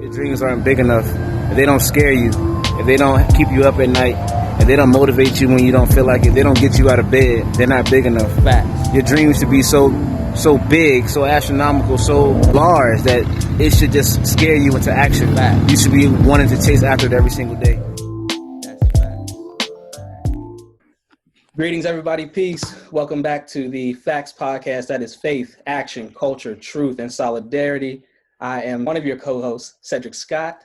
Your dreams aren't big enough, if they don't scare you, if they don't keep you up at night, if they don't motivate you when you don't feel like it, they don't get you out of bed, they're not big enough. Facts. Your dreams should be so big, so astronomical, so large that it should just scare you into action. Facts. You should be wanting to chase after it every single day. That's facts. Greetings, everybody. Peace. Welcome back to the Facts Podcast. That is faith, action, culture, truth, and solidarity. I am one of your co-hosts, Cedric Scott.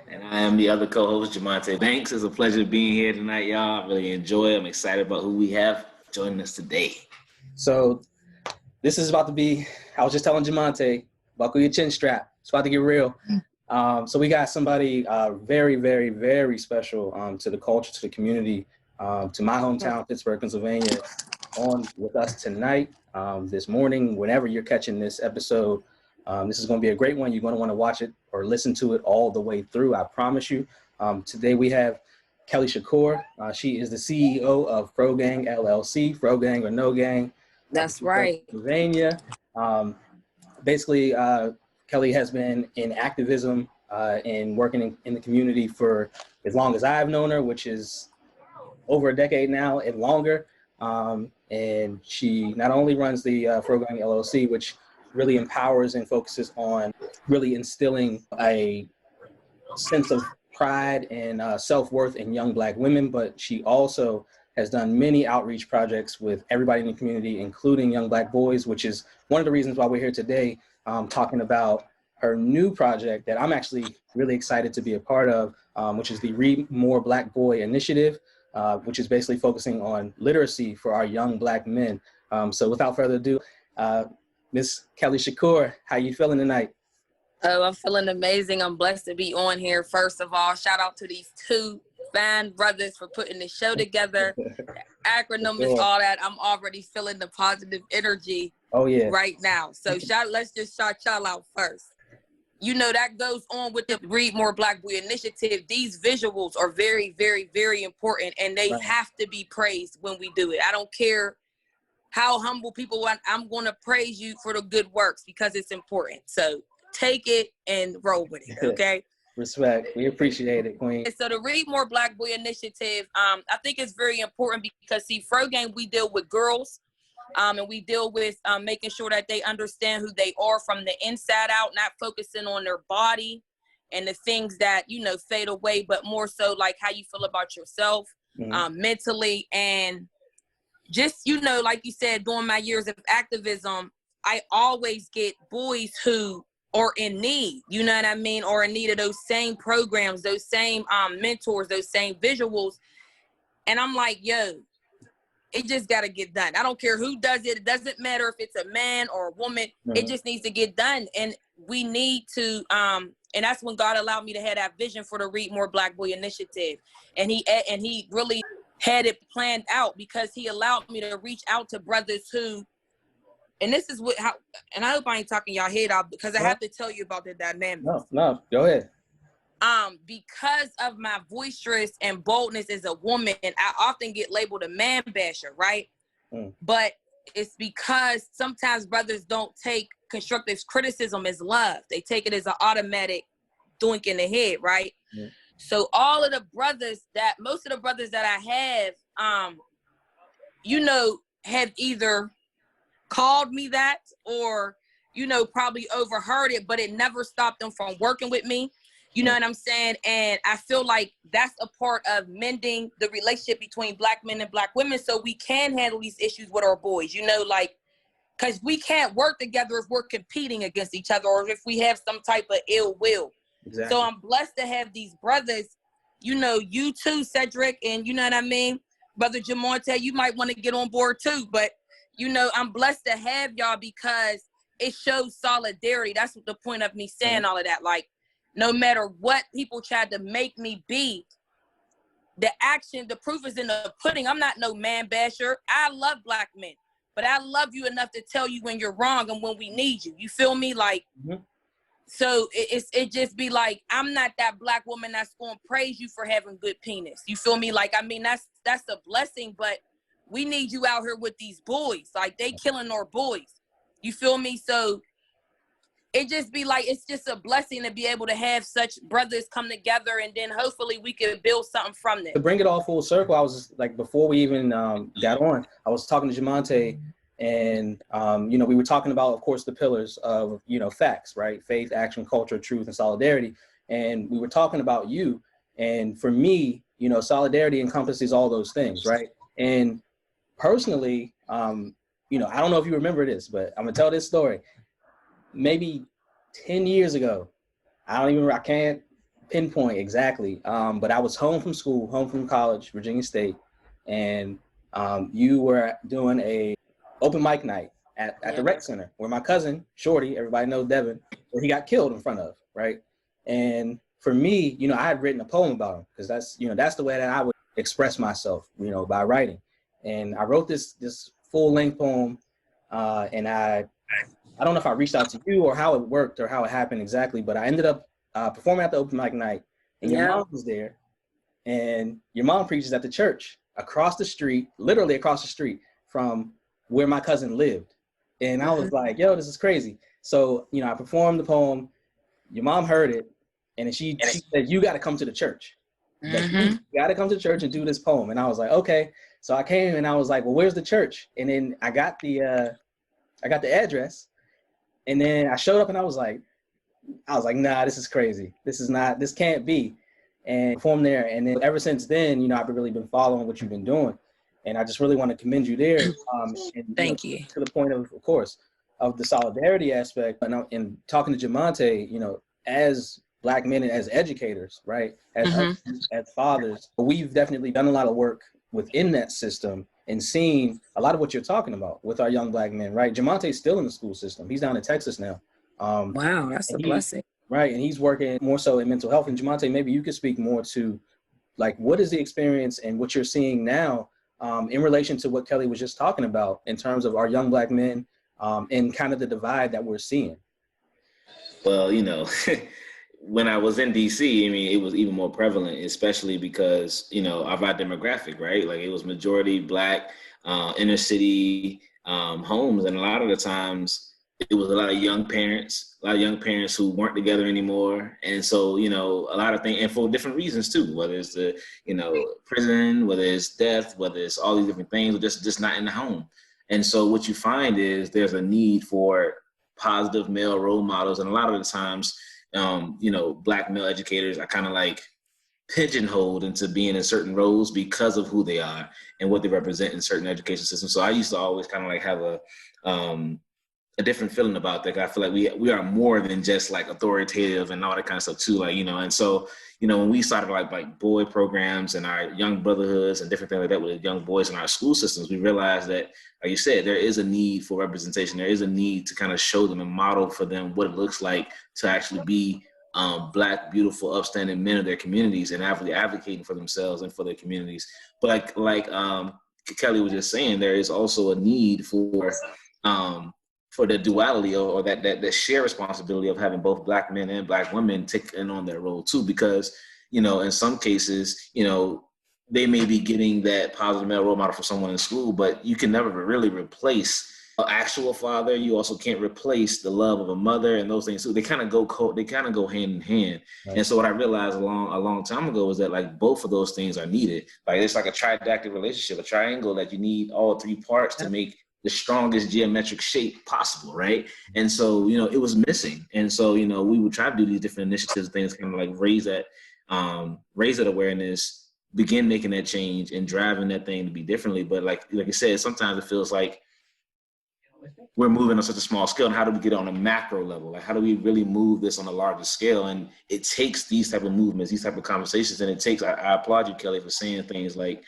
And I am the other co-host, Jamonte Banks. It's a pleasure being here tonight, y'all. I really enjoy it. I'm excited about who we have joining us today. So this is about to be, I was just telling Jamonte, buckle your chin strap. It's about to get real. So we got somebody very, very, very special to the culture, to the community, to my hometown, Pittsburgh, Pennsylvania, on with us tonight, this morning, whenever you're catching this episode. This is going to be a great one. You're going to want to watch it or listen to it all the way through. I promise you. Today we have Kelli Shakur. She is the CEO of FroGang, LLC, FroGang or No Gang. That's right. Pennsylvania. Basically, Kelli has been in activism and working in the community for as long as I've known her, which is over a decade now and longer. And she not only runs the FroGang LLC, which really empowers and focuses on really instilling a sense of pride and self-worth in young Black women, but she also has done many outreach projects with everybody in the community, including young Black boys, which is one of the reasons why we're here today, talking about her new project that I'm actually really excited to be a part of, which is the Read More Black Boy Initiative, which is basically focusing on literacy for our young Black men. So without further ado, Miss Kelli Shakur, how you feeling tonight? Oh, I'm feeling amazing. I'm blessed to be on here. First of all, shout out to these two fine brothers for putting the show together. The acronym is all that. I'm already feeling the positive energy right now. So let's just shout y'all out first. You know, that goes on with the Read More Black Boy Initiative. These visuals are very, very, very important, and they have to be praised when we do it. I don't care how humble people want. I'm going to praise you for the good works because it's important. So take it and roll with it, okay? Respect. We appreciate it, Queen. So the Read More Black Boy Initiative, I think it's very important because, see, FroGang, we deal with girls, and we deal with making sure that they understand who they are from the inside out, not focusing on their body and the things that, you know, fade away, but more so like how you feel about yourself, mentally, and just, you know, like you said, during my years of activism, I always get boys who are in need, you know what I mean, or in need of those same programs, those same mentors, those same visuals. And I'm like, yo, it just got to get done. I don't care who does it. It doesn't matter if it's a man or a woman. It just needs to get done. And we need to, and that's when God allowed me to have that vision for the Read More Black Boy Initiative. And he really had it planned out because he allowed me to reach out to brothers who, and this is and I hope I ain't talking y'all head off because I have to tell you about the dynamic. No, go ahead. Because of my boisterous and boldness as a woman, I often get labeled a man basher, right? But it's because sometimes brothers don't take constructive criticism as love. They take it as an automatic doink in the head, right? So most of the brothers that I have, you know, have either called me that or, you know, probably overheard it, but it never stopped them from working with me. You know what I'm saying? And I feel like that's a part of mending the relationship between Black men and Black women so we can handle these issues with our boys, you know, like, because we can't work together if we're competing against each other or if we have some type of ill will. Exactly. So I'm blessed to have these brothers, you know, you too, Cedric, and you know what I mean? Brother Jamonte, you might want to get on board too, but, you know, I'm blessed to have y'all because it shows solidarity. That's the point of me saying all of that. Like, no matter what people tried to make me be, the action, the proof is in the pudding. I'm not no man basher. I love Black men, but I love you enough to tell you when you're wrong and when we need you. You feel me? Like, so it just be like, I'm not that Black woman that's going to praise you for having good penis. You feel me? Like, I mean, that's a blessing, but we need you out here with these boys. Like, they killing our boys. You feel me? So it just be like, it's just a blessing to be able to have such brothers come together, and then hopefully we can build something from this. To bring it all full circle, I was just, like, before we even got on, I was talking to Jamonte, and we were talking about, of course, the pillars of, facts, right? Faith, action, culture, truth, and solidarity. And we were talking about you. And for me, solidarity encompasses all those things, right? And personally, I don't know if you remember this, but I'm gonna tell this story. Maybe 10 years ago, I can't pinpoint exactly, but I was home from school, home from college, Virginia State, and you were doing a open mic night at the rec center where my cousin, Shorty, everybody knows Devin, where he got killed in front of, right? And for me, I had written a poem about him, because that's the way that I would express myself, by writing. And I wrote this full-length poem, and I don't know if I reached out to you or how it worked or how it happened exactly, but I ended up performing at the open mic night, and your mom was there, and your mom preaches at the church across the street, literally across the street from where my cousin lived. And I was like, yo, this is crazy. So, I performed the poem, your mom heard it, and she said, you got to come to the church. You got to come to the church and do this poem. And I was like, okay. So I came and I was like, well, where's the church? And then I got the address, and then I showed up and I was like, nah, this is crazy. This can't be. And performed there. And then ever since then, I've really been following what you've been doing. And I just really want to commend you there. Thank you. To the point of course, of the solidarity aspect, and talking to Jamonte, as Black men and as educators, right? As fathers, we've definitely done a lot of work within that system and seen a lot of what you're talking about with our young Black men, right? Jamonte's still in the school system. He's down in Texas now. Wow, that's a blessing. Right, and he's working more so in mental health. And Jamonte, maybe you could speak more to, like, what is the experience and what you're seeing now in relation to what Kelli was just talking about in terms of our young Black men and kind of the divide that we're seeing. Well, when I was in DC, it was even more prevalent, especially because, of our demographic, right? Like, it was majority Black, inner city homes. And a lot of the times it was a lot of young parents who weren't together anymore. And so, a lot of things, and for different reasons too, whether it's the, prison, whether it's death, whether it's all these different things, or just not in the home. And so what you find is there's a need for positive male role models. And a lot of the times, Black male educators are kind of like pigeonholed into being in certain roles because of who they are and what they represent in certain education systems. So I used to always kind of like have a different feeling about that. I feel like we are more than just like authoritative and all that kind of stuff too. Like, and so, when we started like boy programs and our young brotherhoods and different things like that with young boys in our school systems, we realized that, like you said, there is a need for representation. There is a need to kind of show them and model for them what it looks like to actually be Black, beautiful, upstanding men of their communities and advocating for themselves and for their communities. But like Kelli was just saying, there is also a need for the duality or that shared responsibility of having both Black men and Black women taking on their role too, because, in some cases, they may be getting that positive male role model for someone in school, but you can never really replace an actual father. You also can't replace the love of a mother and those things too. They kind of go hand in hand. Right. And so what I realized a long time ago was that like both of those things are needed. Like it's like a tridactic relationship, a triangle that you need all three parts to make the strongest geometric shape possible, right? And so, it was missing. And so, we would try to do these different initiatives, things kind of like raise that awareness, begin making that change and driving that thing to be differently. But like I said, sometimes it feels like we're moving on such a small scale. And how do we get on a macro level? Like, how do we really move this on a larger scale? And it takes these type of movements, these type of conversations. And it takes, I applaud you, Kelli, for saying things like,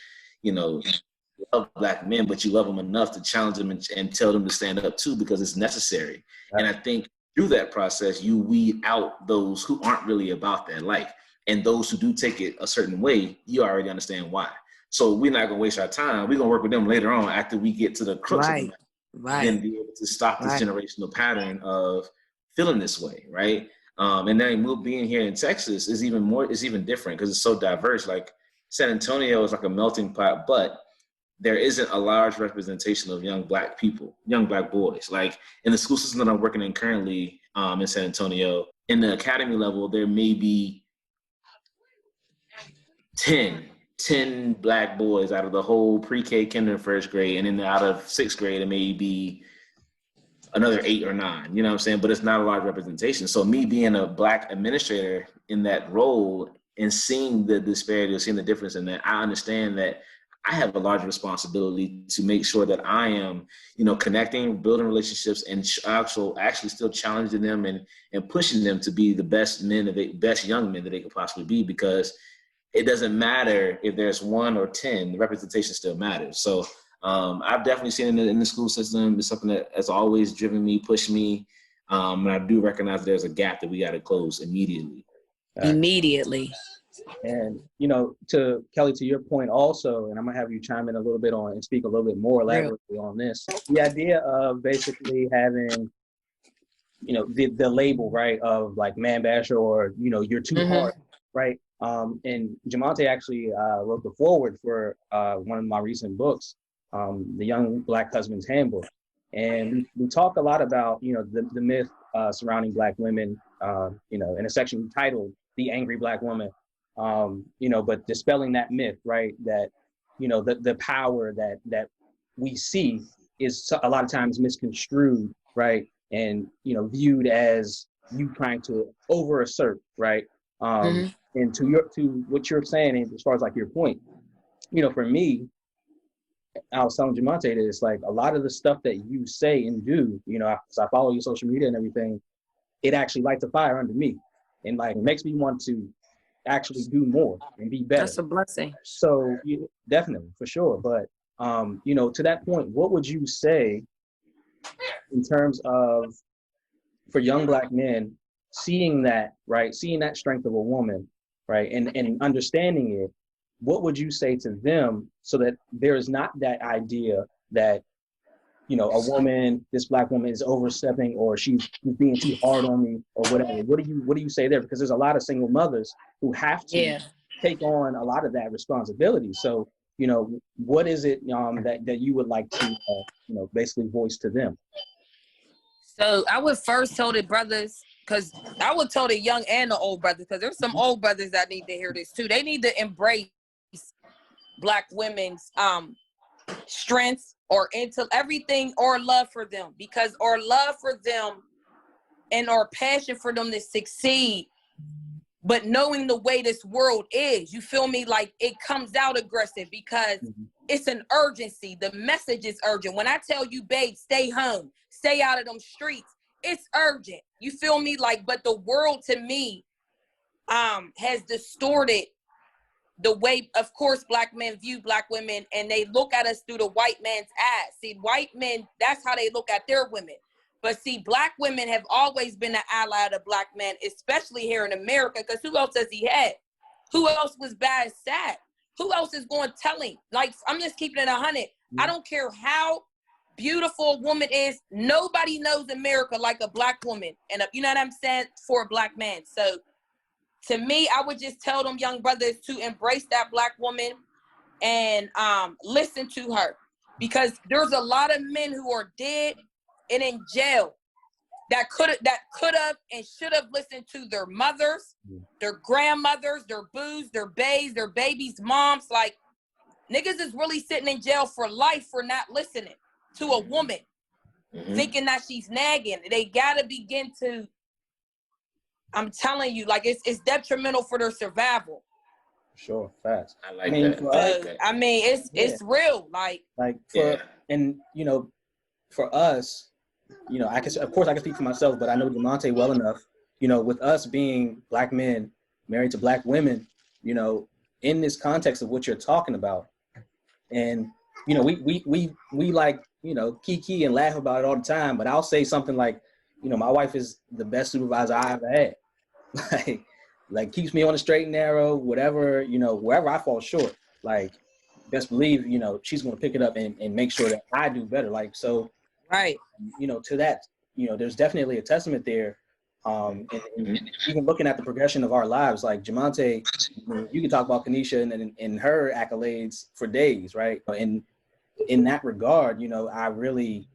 love Black men, but you love them enough to challenge them and tell them to stand up too, because it's necessary. Right. And I think through that process, you weed out those who aren't really about that life. And those who do take it a certain way, you already understand why. So we're not going to waste our time. We're going to work with them later on after we get to the crux of it. Right. And be able to stop this generational pattern of feeling this way, right? And then being here in Texas is even different because it's so diverse. Like San Antonio is like a melting pot, but there isn't a large representation of young Black people, young Black boys. Like in the school system that I'm working in currently, in San Antonio. In the academy level, there may be 10 black boys out of the whole pre-K, kinder, and first grade. And then out of sixth grade, it may be another 8 or 9, you know what I'm saying? But it's not a large representation. So me being a black administrator in that role and seeing the disparity or seeing the difference in that, I understand that I have a large responsibility to make sure that I am, connecting, building relationships, and actually still challenging them and pushing them to be the best young men that they could possibly be, because it doesn't matter if there's 1 or 10, the representation still matters. So I've definitely seen it in the school system. It's something that has always driven me, pushed me. And I do recognize there's a gap that we got to close immediately. Immediately. And, to Kelly, to your point also, and I'm gonna have you chime in a little bit on and speak a little bit more elaborately on this, the idea of basically having, the label, right, of like man basher, or, you're too hard, right? And Jamonte actually wrote the foreword for one of my recent books, The Young Black Husband's Handbook. And we talk a lot about, the myth surrounding Black women, in a section titled The Angry Black Woman, but dispelling that myth, right? That, the power that we see is a lot of times misconstrued, right? And, viewed as you trying to over-assert, right? And to what you're saying, and as far as like your point, for me, I was telling Jamonte this, like a lot of the stuff that you say and do, because I follow your social media and everything, it actually lights a fire under me, and like it makes me want to actually do more and be better. That's a blessing. So definitely, for sure. But to that point, what would you say in terms of, for young Black men, seeing that strength of a woman, right, and understanding it, what would you say to them so that there is not that idea that, a woman, this Black woman, is overstepping, or she's being too hard on me, or whatever? What do you say there? Because there's a lot of single mothers who have to take on a lot of that responsibility. So, what is it that you would like to, basically voice to them? So I would first tell the brothers, because I would tell the young and the old brothers, because there's some old brothers that need to hear this too. They need to embrace Black women's strengths or into everything, or love for them, because our love for them and our passion for them to succeed, but knowing the way this world is, you feel me? Like it comes out aggressive because it's an urgency. The message is urgent. When I tell you, babe, stay home, stay out of them streets, it's urgent. You feel me? Like, but the world to me has distorted the way, of course, Black men view Black women, and they look at us through the white man's eyes. See, white men, that's how they look at their women. But see, Black women have always been an ally of the Black man, especially here in America, because who else does he have? Who else was by his side? Who else is going to tell him? Like, I'm just keeping it 100. I don't care how beautiful a woman is. Nobody knows America like a Black woman. And you know what I'm saying? For a Black man. So to me, I would just tell them young brothers to embrace that Black woman and listen to her, because there's a lot of men who are dead and in jail that could have and should have listened to their mothers, their grandmothers, their boos, their bays, their babies' moms. Like, niggas is really sitting in jail for life for not listening to a woman, thinking that she's nagging. They gotta begin to, I'm telling you, like it's detrimental for their survival. Sure, fast. I like that. I mean, it's real. Like and for us, I can speak for myself, but I know Jamonte well enough. With us being Black men married to Black women, in this context of what you're talking about, and we like kiki and laugh about it all the time. But I'll say something like, my wife is the best supervisor I ever had. like keeps me on the straight and narrow, whatever, wherever I fall short, like best believe, she's going to pick it up and make sure that I do better. Like, so, right. To that, there's definitely a testament there. And even looking at the progression of our lives, like Jamonte, you can talk about Kanisha and her accolades for days, right? And in that regard, I really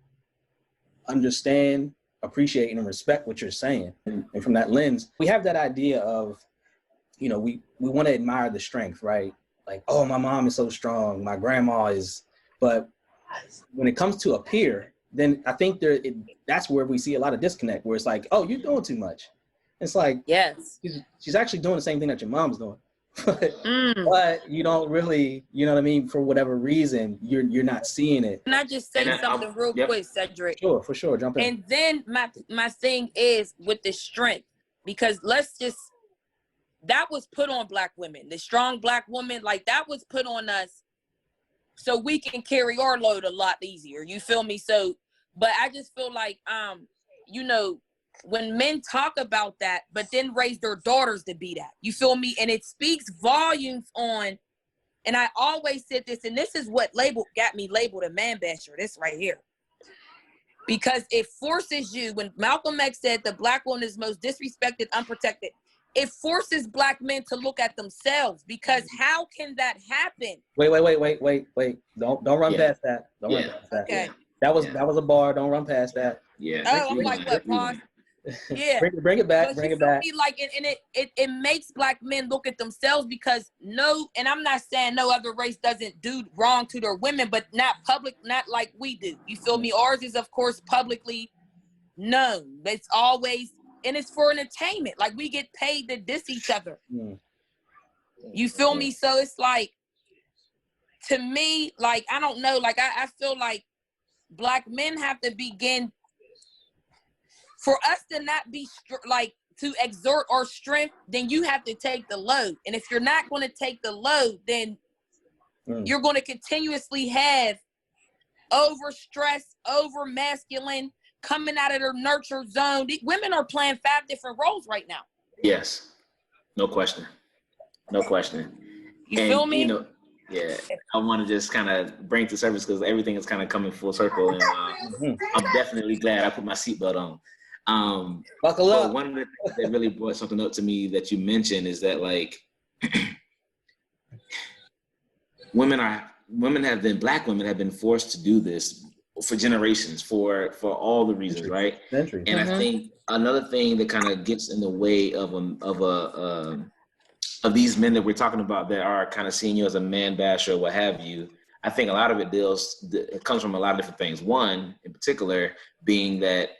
understand appreciate and respect what you're saying. And from that lens, we have that idea of, you know, we want to admire the strength, right? Like, oh, my mom is so strong, my grandma is, but when it comes to a peer, then I think that's where we see a lot of disconnect, where it's like, oh, you're doing too much. It's like, yes, she's actually doing the same thing that your mom's doing. But you don't really, you know what I mean? For whatever reason, you're not seeing it. Can I just say something real quick, Cedric? Sure, for sure, jump in. And then my thing is with the strength, because that was put on Black women, the strong Black woman, like that was put on us so we can carry our load a lot easier. You feel me? So, but I just feel like, you know, when men talk about that, but then raise their daughters to be that, you feel me? And it speaks volumes on, and I always said this, and this is what got me labeled a man basher, this right here. Because it forces you, when Malcolm X said the Black woman is most disrespected, unprotected, it forces Black men to look at themselves, because how can that happen? Wait. Don't run past that. Don't run past that. Okay. That was a bar. Don't run past that. Yeah. Oh, I'm like, what, pause? Yeah. Bring it back. Bring it back. Like, and it makes Black men look at themselves, because and I'm not saying no other race doesn't do wrong to their women, but not like we do. You feel me? Ours is, of course, publicly known. It's always, and it's for entertainment. Like, we get paid to diss each other. You feel me? So it's like, to me, like, I don't know, like, I feel like Black men have to begin, for us to not be to exert our strength, then you have to take the load. And if you're not going to take the load, then you're going to continuously have over-stress, over-masculine, coming out of their nurture zone. Women are playing 5 different roles right now. Yes. No question. No question. You feel me? You know, yeah, I want to just kind of bring to service, because everything is kind of coming full circle. And I'm definitely glad I put my seatbelt on. Buckle up. One of the things that really brought something up to me that you mentioned is that, like, Black women have been forced to do this for generations, for all the reasons, right? Centuries. And I think another thing that kind of gets in the way of these men that we're talking about that are kind of seeing you as a man basher or what have you, I think a lot of it comes from a lot of different things. One, in particular, being that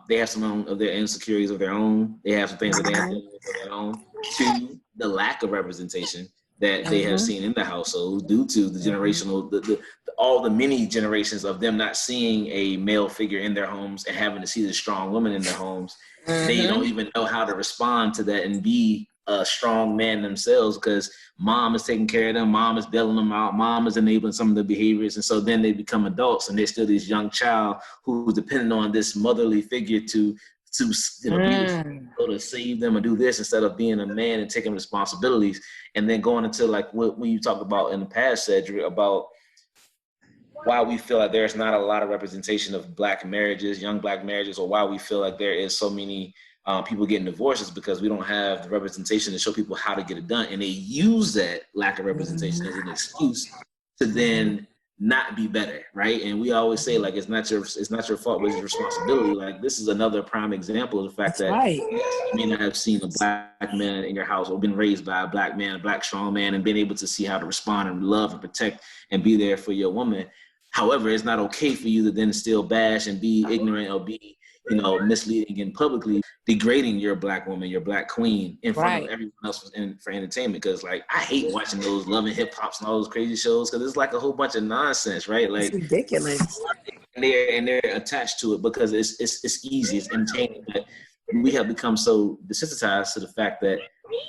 they have some of their insecurities of their own. They have some things that they have to deal with of their own. Two, the lack of representation that they have seen in the household due to the generational, all the many generations of them not seeing a male figure in their homes and having to see the strong woman in their homes. They don't even know how to respond to that and be a strong man themselves, because mom is taking care of them, mom is bailing them out, mom is enabling some of the behaviors, and so then they become adults and they're still this young child who's dependent on this motherly figure to be able to save them and do this, instead of being a man and taking responsibilities. And then going into like what you talked about in the past, Cedric, about why we feel like there's not a lot of representation of Black marriages, young Black marriages, or why we feel like there is so many people getting divorces, because we don't have the representation to show people how to get it done. And they use that lack of representation as an excuse to then not be better, right? And we always say, like, it's not your fault, but it's your responsibility. Like, this is another prime example of the fact that you may not have seen a Black man in your house or been raised by a Black man, a Black strong man, and been able to see how to respond and love and protect and be there for your woman. However, it's not okay for you to then still bash and be ignorant or be, misleading and publicly degrading your Black woman, your Black queen, in front of everyone else for entertainment. Because, like, I hate watching those Love and Hip Hops and all those crazy shows, because it's like a whole bunch of nonsense, right? Like, it's ridiculous. And they're attached to it because it's easy, it's entertaining. But we have become so desensitized to the fact that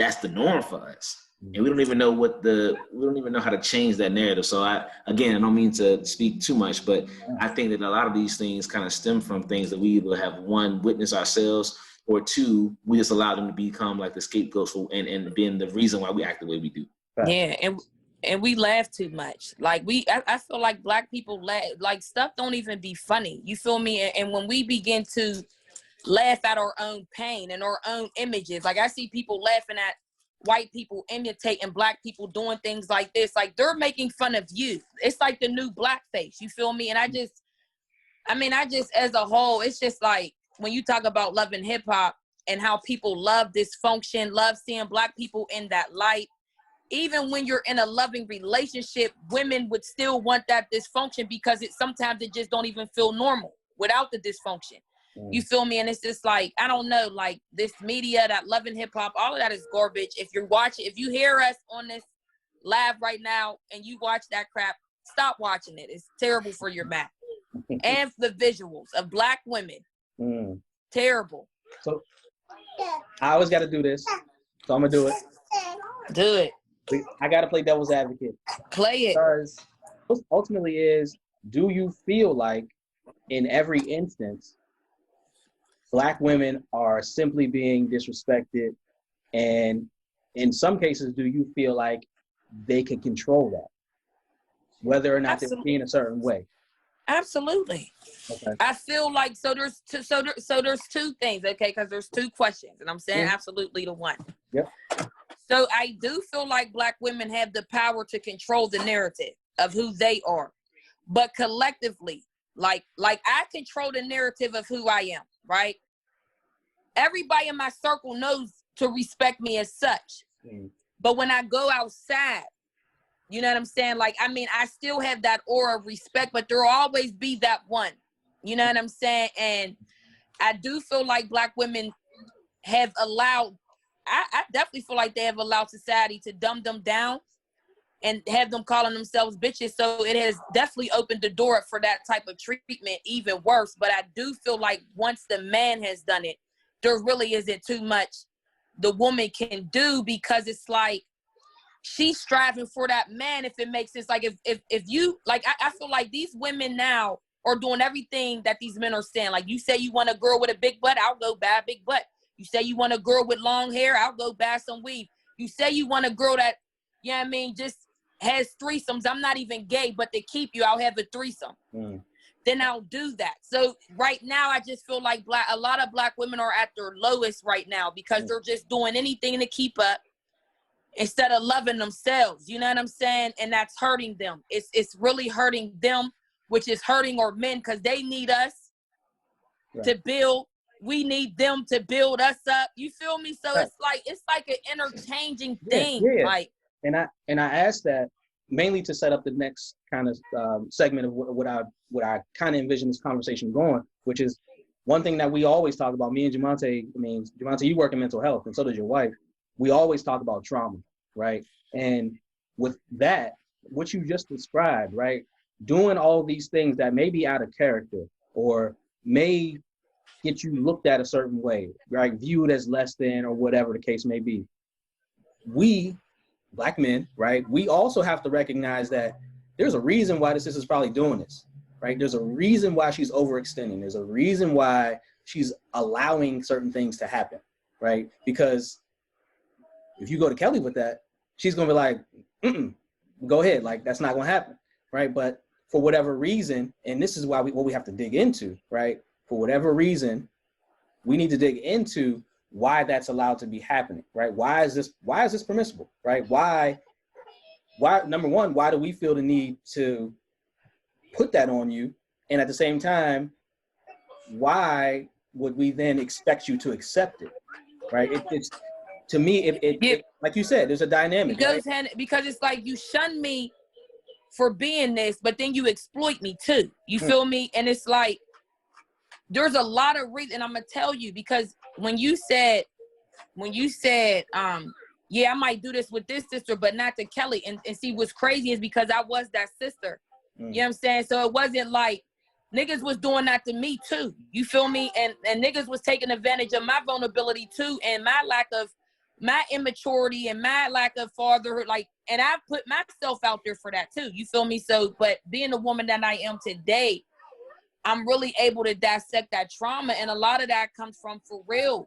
that's the norm for us. And we don't even know how to change that narrative. So I don't mean to speak too much, but I think that a lot of these things kind of stem from things that we either have, one, witnessed ourselves, or two, we just allow them to become like the scapegoats for, and being the reason why we act the way we do. Yeah, and we laugh too much. Like I feel like Black people laugh, like stuff don't even be funny. You feel me? And when we begin to laugh at our own pain and our own images, like I see people laughing at white people imitating Black people doing things like this, like they're making fun of you. It's like the new blackface, you feel me? And I just as a whole, it's just like, when you talk about love and hip hop and how people love dysfunction, love seeing Black people in that light, even when you're in a loving relationship, women would still want that dysfunction because sometimes it just don't even feel normal without the dysfunction. You feel me? And it's just like, I don't know, like this media, that love and hip hop, all of that is garbage. If you're watching, if you hear us on this live right now and you watch that crap, stop watching it. It's terrible for your back and the visuals of Black women. Terrible. So I always got to do this. So I'm going to do it. Do it. I got to play devil's advocate. Play it. Because ultimately is, do you feel like in every instance, Black women are simply being disrespected? And in some cases, do you feel like they can control that? Whether or not they're being a certain way? Absolutely. Okay. I feel like, so there's two things, okay? Because there's two questions, and I'm saying absolutely the one. Yep. So I do feel like Black women have the power to control the narrative of who they are. But collectively, like I control the narrative of who I am, right? Everybody in my circle knows to respect me as such. But when I go outside, you know what I'm saying? Like, I mean, I still have that aura of respect, but there'll always be that one. You know what I'm saying? And I do feel like Black women have allowed, I definitely feel like they have allowed society to dumb them down and have them calling themselves bitches. So it has definitely opened the door up for that type of treatment, even worse. But I do feel like once the man has done it, there really isn't too much the woman can do, because it's like she's striving for that man, if it makes sense. Like if you, like, I feel like these women now are doing everything that these men are saying. Like, you say you want a girl with a big butt, I'll go buy a big butt. You say you want a girl with long hair, I'll go buy some weave. You say you want a girl that, you know what I mean, just has threesomes. I'm not even gay, but to keep you, I'll have a threesome. Then I'll do that. So right now, I just feel like a lot of Black women are at their lowest right now because they're just doing anything to keep up instead of loving themselves. You know what I'm saying? And that's hurting them. It's really hurting them, which is hurting our men, because they need us to build. We need them to build us up. You feel me? So it's like an interchanging thing. Like, and I asked that mainly to set up the next kind of segment of what I kind of envision this conversation going, which is one thing that we always talk about. Me and Jamonte, Jamonte, you work in mental health, and so does your wife. We always talk about trauma, right? And with that, what you just described, right? Doing all these things that may be out of character or may get you looked at a certain way, right? Viewed as less than, or whatever the case may be. We, Black men, right? We also have to recognize that there's a reason why this sister's probably doing this, right? There's a reason why she's overextending. There's a reason why she's allowing certain things to happen, right? Because if you go to Kelli with that, she's gonna be like, go ahead, like that's not gonna happen, right? But for whatever reason, and this is why what we have to dig into, right? For whatever reason, we need to dig into why that's allowed to be happening, right? Why is this permissible, right? Why, number one, why do we feel the need to put that on you? And at the same time, why would we then expect you to accept it, right? It's to me, it like you said, there's a dynamic. Because it's like you shun me for being this, but then you exploit me too. You feel me? And it's like, there's a lot of reason, and I'm gonna tell you, because when you said, yeah, I might do this with this sister, but not to Kelli. And see, what's crazy is because I was that sister. You know what I'm saying? So it wasn't like niggas was doing that to me too. You feel me? And niggas was taking advantage of my vulnerability too, and my immaturity and my lack of fatherhood. Like, and I put myself out there for that too. You feel me? So, but being the woman that I am today, I'm really able to dissect that trauma. And a lot of that comes from, for real,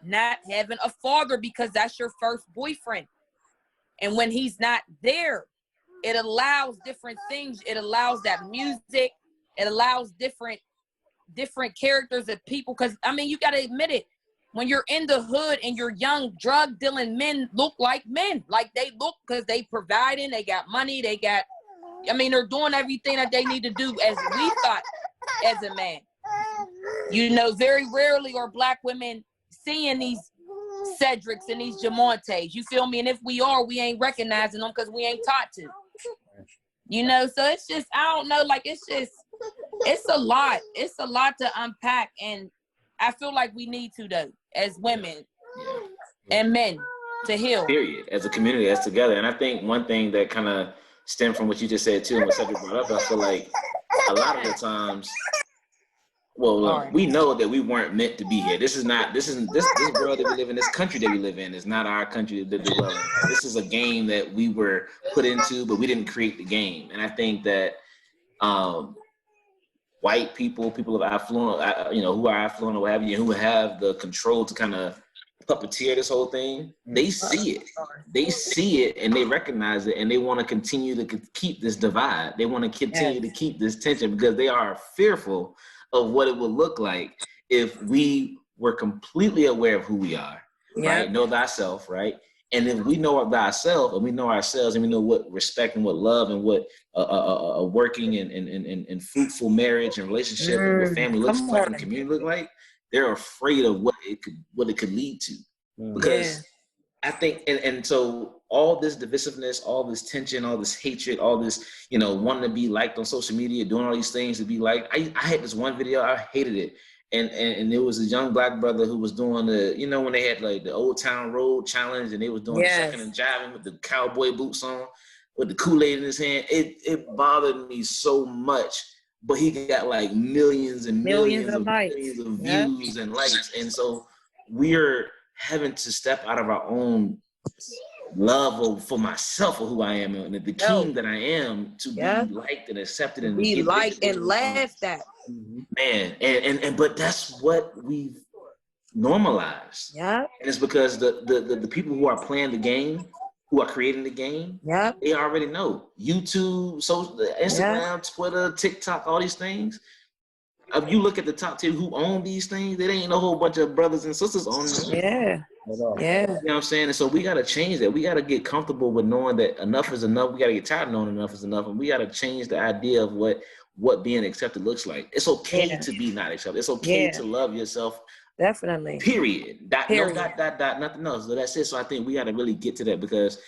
not having a father, because that's your first boyfriend. And when he's not there, it allows different things. It allows that music. It allows different characters of people. Because, I mean, you got to admit it. When you're in the hood and you're young, drug dealing men look like men. Like, they look, because they providing, they got money, they're doing everything that they need to do, as we thought as a man. You know, very rarely are Black women seeing these Cedrics and these Jamontes. You feel me? And if we are, we ain't recognizing them because we ain't taught to. You know, so it's just, I don't know, like it's a lot. It's a lot to unpack, and I feel like we need to, though, as women and men, to heal. Period. As a community, as together. And I think one thing that kind of stemmed from what you just said too, and what Cedric brought up, I feel like a lot of the times, well, we know that we weren't meant to be here. This world that we live in, this country that we live in is not our country that we live in. This is a game that we were put into, but we didn't create the game. And I think that white people of affluent, who are affluent or what have you, who have the control to kind of puppeteer this whole thing, they see it. They see it and they recognize it, and they want to continue to keep this divide. They want to continue to keep this tension because they are fearful of what it would look like if we were completely aware of who we are, right? Know thyself, right? And if we know thyself and we know ourselves and we know what respect and what love and what a working and fruitful marriage and relationship and what family looks like and community look like, they're afraid of what it could lead to. Because I think, and so all this divisiveness, all this tension, all this hatred, all this, wanting to be liked on social media, doing all these things to be liked. I had this one video, I hated it. And there was a young Black brother who was doing when they had like the Old Town Road challenge and they was doing the shucking and jiving with the cowboy boots on, with the Kool-Aid in his hand. It bothered me so much. But he got like millions and millions of views and likes. And so we're having to step out of our own love for myself, for who I am, and the king that I am, to be liked and accepted and be liked and laughed at. Man, and but that's what we've normalized. And it's because the people who are playing the game, who are creating the game, they already know. YouTube, Instagram, Twitter, TikTok, all these things. If you look at the top 10 who own these things, there ain't a whole bunch of brothers and sisters on them. You know what I'm saying? And so we got to change that. We got to get comfortable with knowing that enough is enough. We got to get tired of knowing enough is enough. And we got to change the idea of what being accepted looks like. It's okay to be not accepted. It's okay to love yourself. Definitely. Period. No dot, nothing else. So that's it. So I think we got to really get to that, because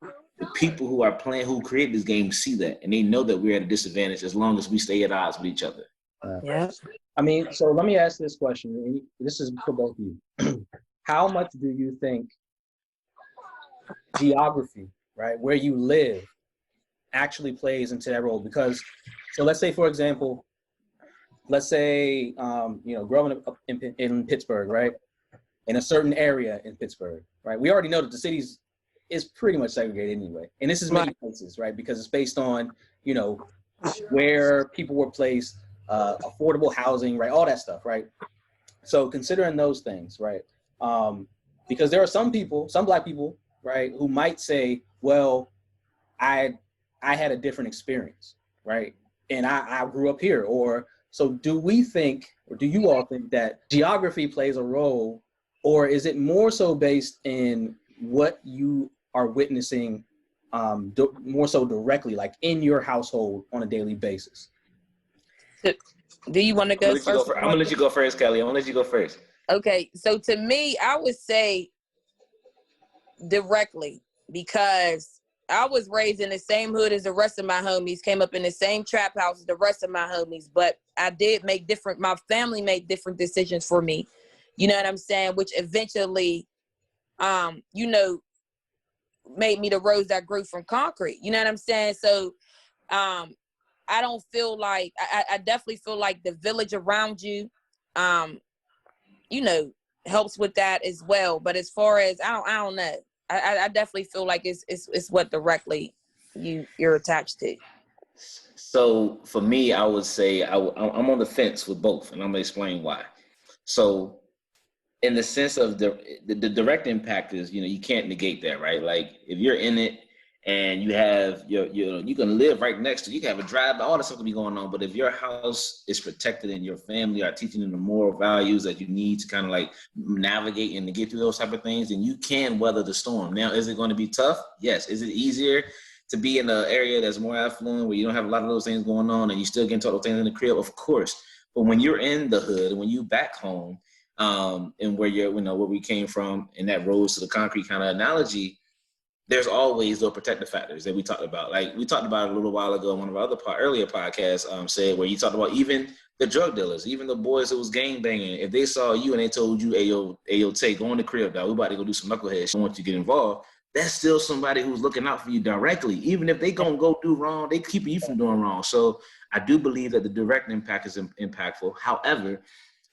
the people who created this game see that, and they know that we're at a disadvantage as long as we stay at odds with each other. I mean, so let me ask this question. This is for both of you. How much do you think geography, right, where you live, actually plays into that role? Because, so let's say, for example, growing up in Pittsburgh, right, in a certain area in Pittsburgh, right, we already know that the cities is pretty much segregated anyway. And this is many places, right, because it's based on, where people were placed, affordable housing, right, all that stuff, right? So considering those things, right, because there are some Black people, right, who might say, well, I had a different experience, right, and I grew up here. Or so do we think, or do you all think that geography plays a role, or is it more so based in what you are witnessing more so directly, like in your household on a daily basis? Do you want to go first? I'm gonna let you go first, Kelly. I'm gonna let you go first. Okay, so to me, I would say directly, because I was raised in the same hood as the rest of my homies, came up in the same trap house as the rest of my homies, but I did my family made different decisions for me. You know what I'm saying? Which eventually, made me the rose that grew from concrete. You know what I'm saying? So, I don't feel like, I definitely feel like the village around you, helps with that as well. But as far as, I don't know. I definitely feel like it's what directly you're attached to. So for me, I would say I'm on the fence with both, and I'm gonna explain why. So in the sense of the direct impact is, you can't negate that, right? Like if you're in it, and you have you can live right next to, you can have a drive-by, all that stuff can be going on. But if your house is protected and your family are teaching them the moral values that you need to kind of like navigate and to get through those type of things, then you can weather the storm. Now, is it going to be tough? Yes. Is it easier to be in an area that's more affluent, where you don't have a lot of those things going on and you still get taught those things in the crib? Of course. But when you're in the hood, when you back home, and where you're, where we came from, and that rose to the concrete kind of analogy, there's always those protective factors that we talked about. Like we talked about a little while ago, one of our other earlier podcasts said, where you talked about even the drug dealers, even the boys that was gang banging. If they saw you and they told you, hey, yo, Tay, go in the crib, dog. We about to go do some knucklehead shit. I want you to get involved. That's still somebody who's looking out for you directly. Even if they gonna go do wrong, they keep you from doing wrong. So I do believe that the direct impact is impactful. However,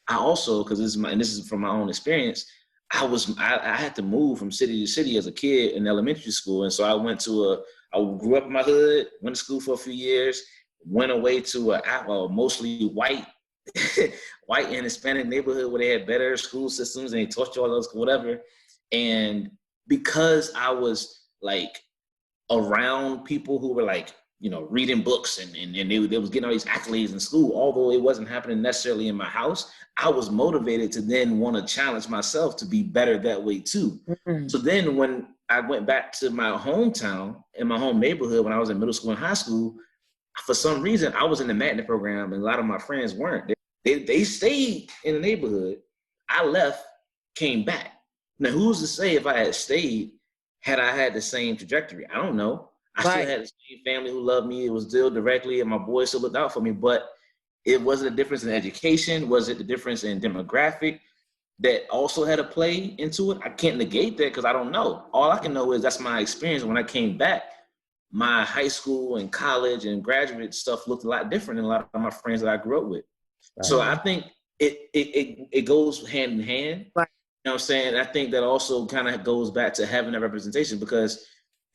I also, because this is from my own experience, I had to move from city to city as a kid in elementary school. And so I grew up in my hood, went to school for a few years, went away to a mostly white and Hispanic neighborhood where they had better school systems and they taught you all those, whatever. And because I was like around people who were like, reading books and they was getting all these accolades in school, although it wasn't happening necessarily in my house, I was motivated to then want to challenge myself to be better that way too. Mm-hmm. So then when I went back to my hometown in my home neighborhood, when I was in middle school and high school, for some reason I was in the magnet program and a lot of my friends weren't. They stayed in the neighborhood. I left, came back. Now who's to say if I had stayed, had I had the same trajectory? I don't know. I still had the same family who loved me. It was still directly, and my boys still looked out for me. But it wasn't a difference in education. Was it the difference in demographic that also had a play into it? I can't negate that because I don't know. All I can know is that's my experience. When I came back, my high school and college and graduate stuff looked a lot different than a lot of my friends that I grew up with. Right. So I think it goes hand in hand. Right. You know what I'm saying? I think that also kind of goes back to having a representation, because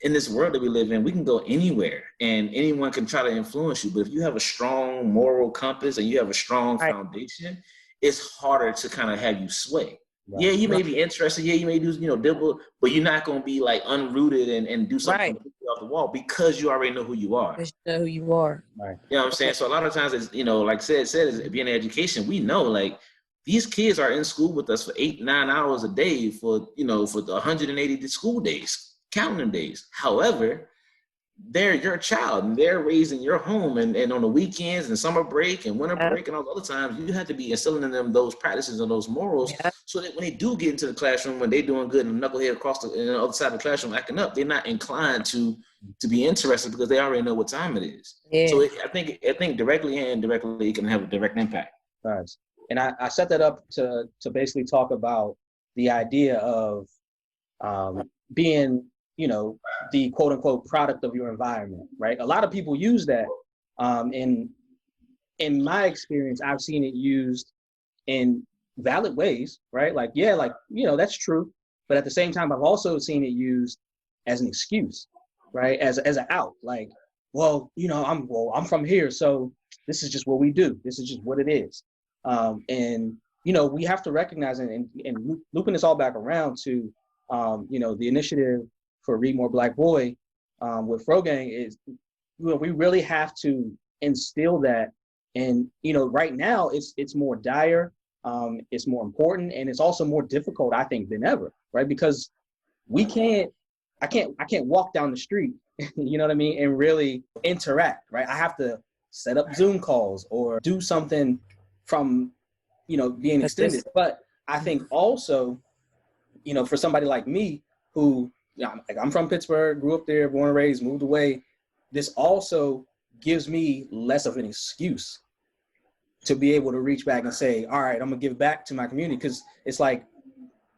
in this world that we live in, we can go anywhere and anyone can try to influence you. But if you have a strong moral compass and you have a strong foundation, it's harder to kind of have you sway. Right. Yeah, you may be interested. Yeah, you may do, dibble, but you're not going to be like unrooted and do something off the wall because you already know who you are. Because you know who you are. Right. You know what I'm saying? So a lot of times it's, like said, is being in education, we know like these kids are in school with us for 8-9 hours a day for the 180 school days. Counting days. However, they're your child and they're raised in your home, and on the weekends and summer break and winter break and all the other times, you have to be instilling in them those practices and those morals so that when they do get into the classroom, when they're doing good and knucklehead across the other side of the classroom acting up, they're not inclined to be interested because they already know what time it is. Yeah. So I think directly and indirectly it can have a direct impact. Nice. And I set that up to basically talk about the idea of being the quote unquote product of your environment, right? A lot of people use that. In my experience, I've seen it used in valid ways, right? Like, that's true. But at the same time, I've also seen it used as an excuse, right? As an out, like, I'm from here, so this is just what we do. This is just what it is. And we have to recognize and looping this all back around to, the initiative for Read More Black Boy with FroGang is, we really have to instill that. And, right now it's more dire, it's more important, and it's also more difficult, I think, than ever, right? Because I can't walk down the street, you know what I mean, and really interact, right? I have to set up Zoom calls or do something from, being extended. But I think also, for somebody like me who, I'm from Pittsburgh, grew up there, born and raised, moved away, this also gives me less of an excuse to be able to reach back and say, all right, I'm gonna give back to my community, because it's like,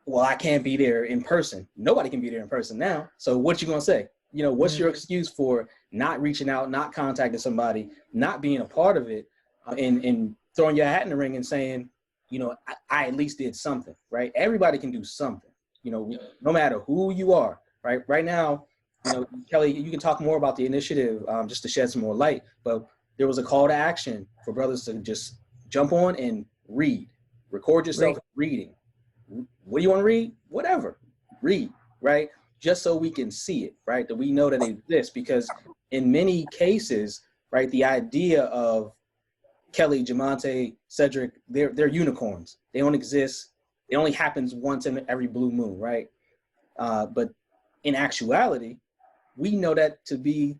well, I can't be there in person. Nobody can be there in person now. So what you gonna say? What's your excuse for not reaching out, not contacting somebody, not being a part of it, and throwing your hat in the ring and saying, I at least did something, right? Everybody can do something, no matter who you are, right? Right now, Kelly, you can talk more about the initiative just to shed some more light, but there was a call to action for brothers to just jump on and record yourself reading. What do you want to read? Whatever, read, right? Just so we can see it, right? That we know that it exists, because in many cases, right, the idea of Kelly, Jamonte, Cedric, they're unicorns. They don't exist. It only happens once in every blue moon, right? But in actuality, we know that to be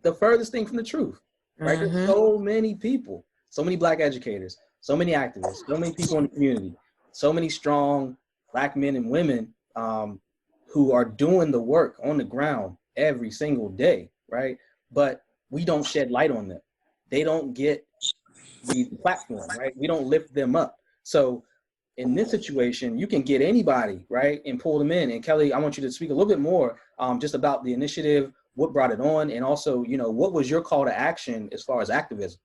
the furthest thing from the truth, right? Mm-hmm. There's so many people so many Black educators, so many activists, so many people in the community, so many strong Black men and women who are doing the work on the ground every single day, right? But we don't shed light on them. They don't get the platform, right? We don't lift them up. So in this situation, you can get anybody, right, and pull them in. And Kelli, I want you to speak a little bit more just about the initiative, what brought it on, and also, you know, what was your call to action as far as activism?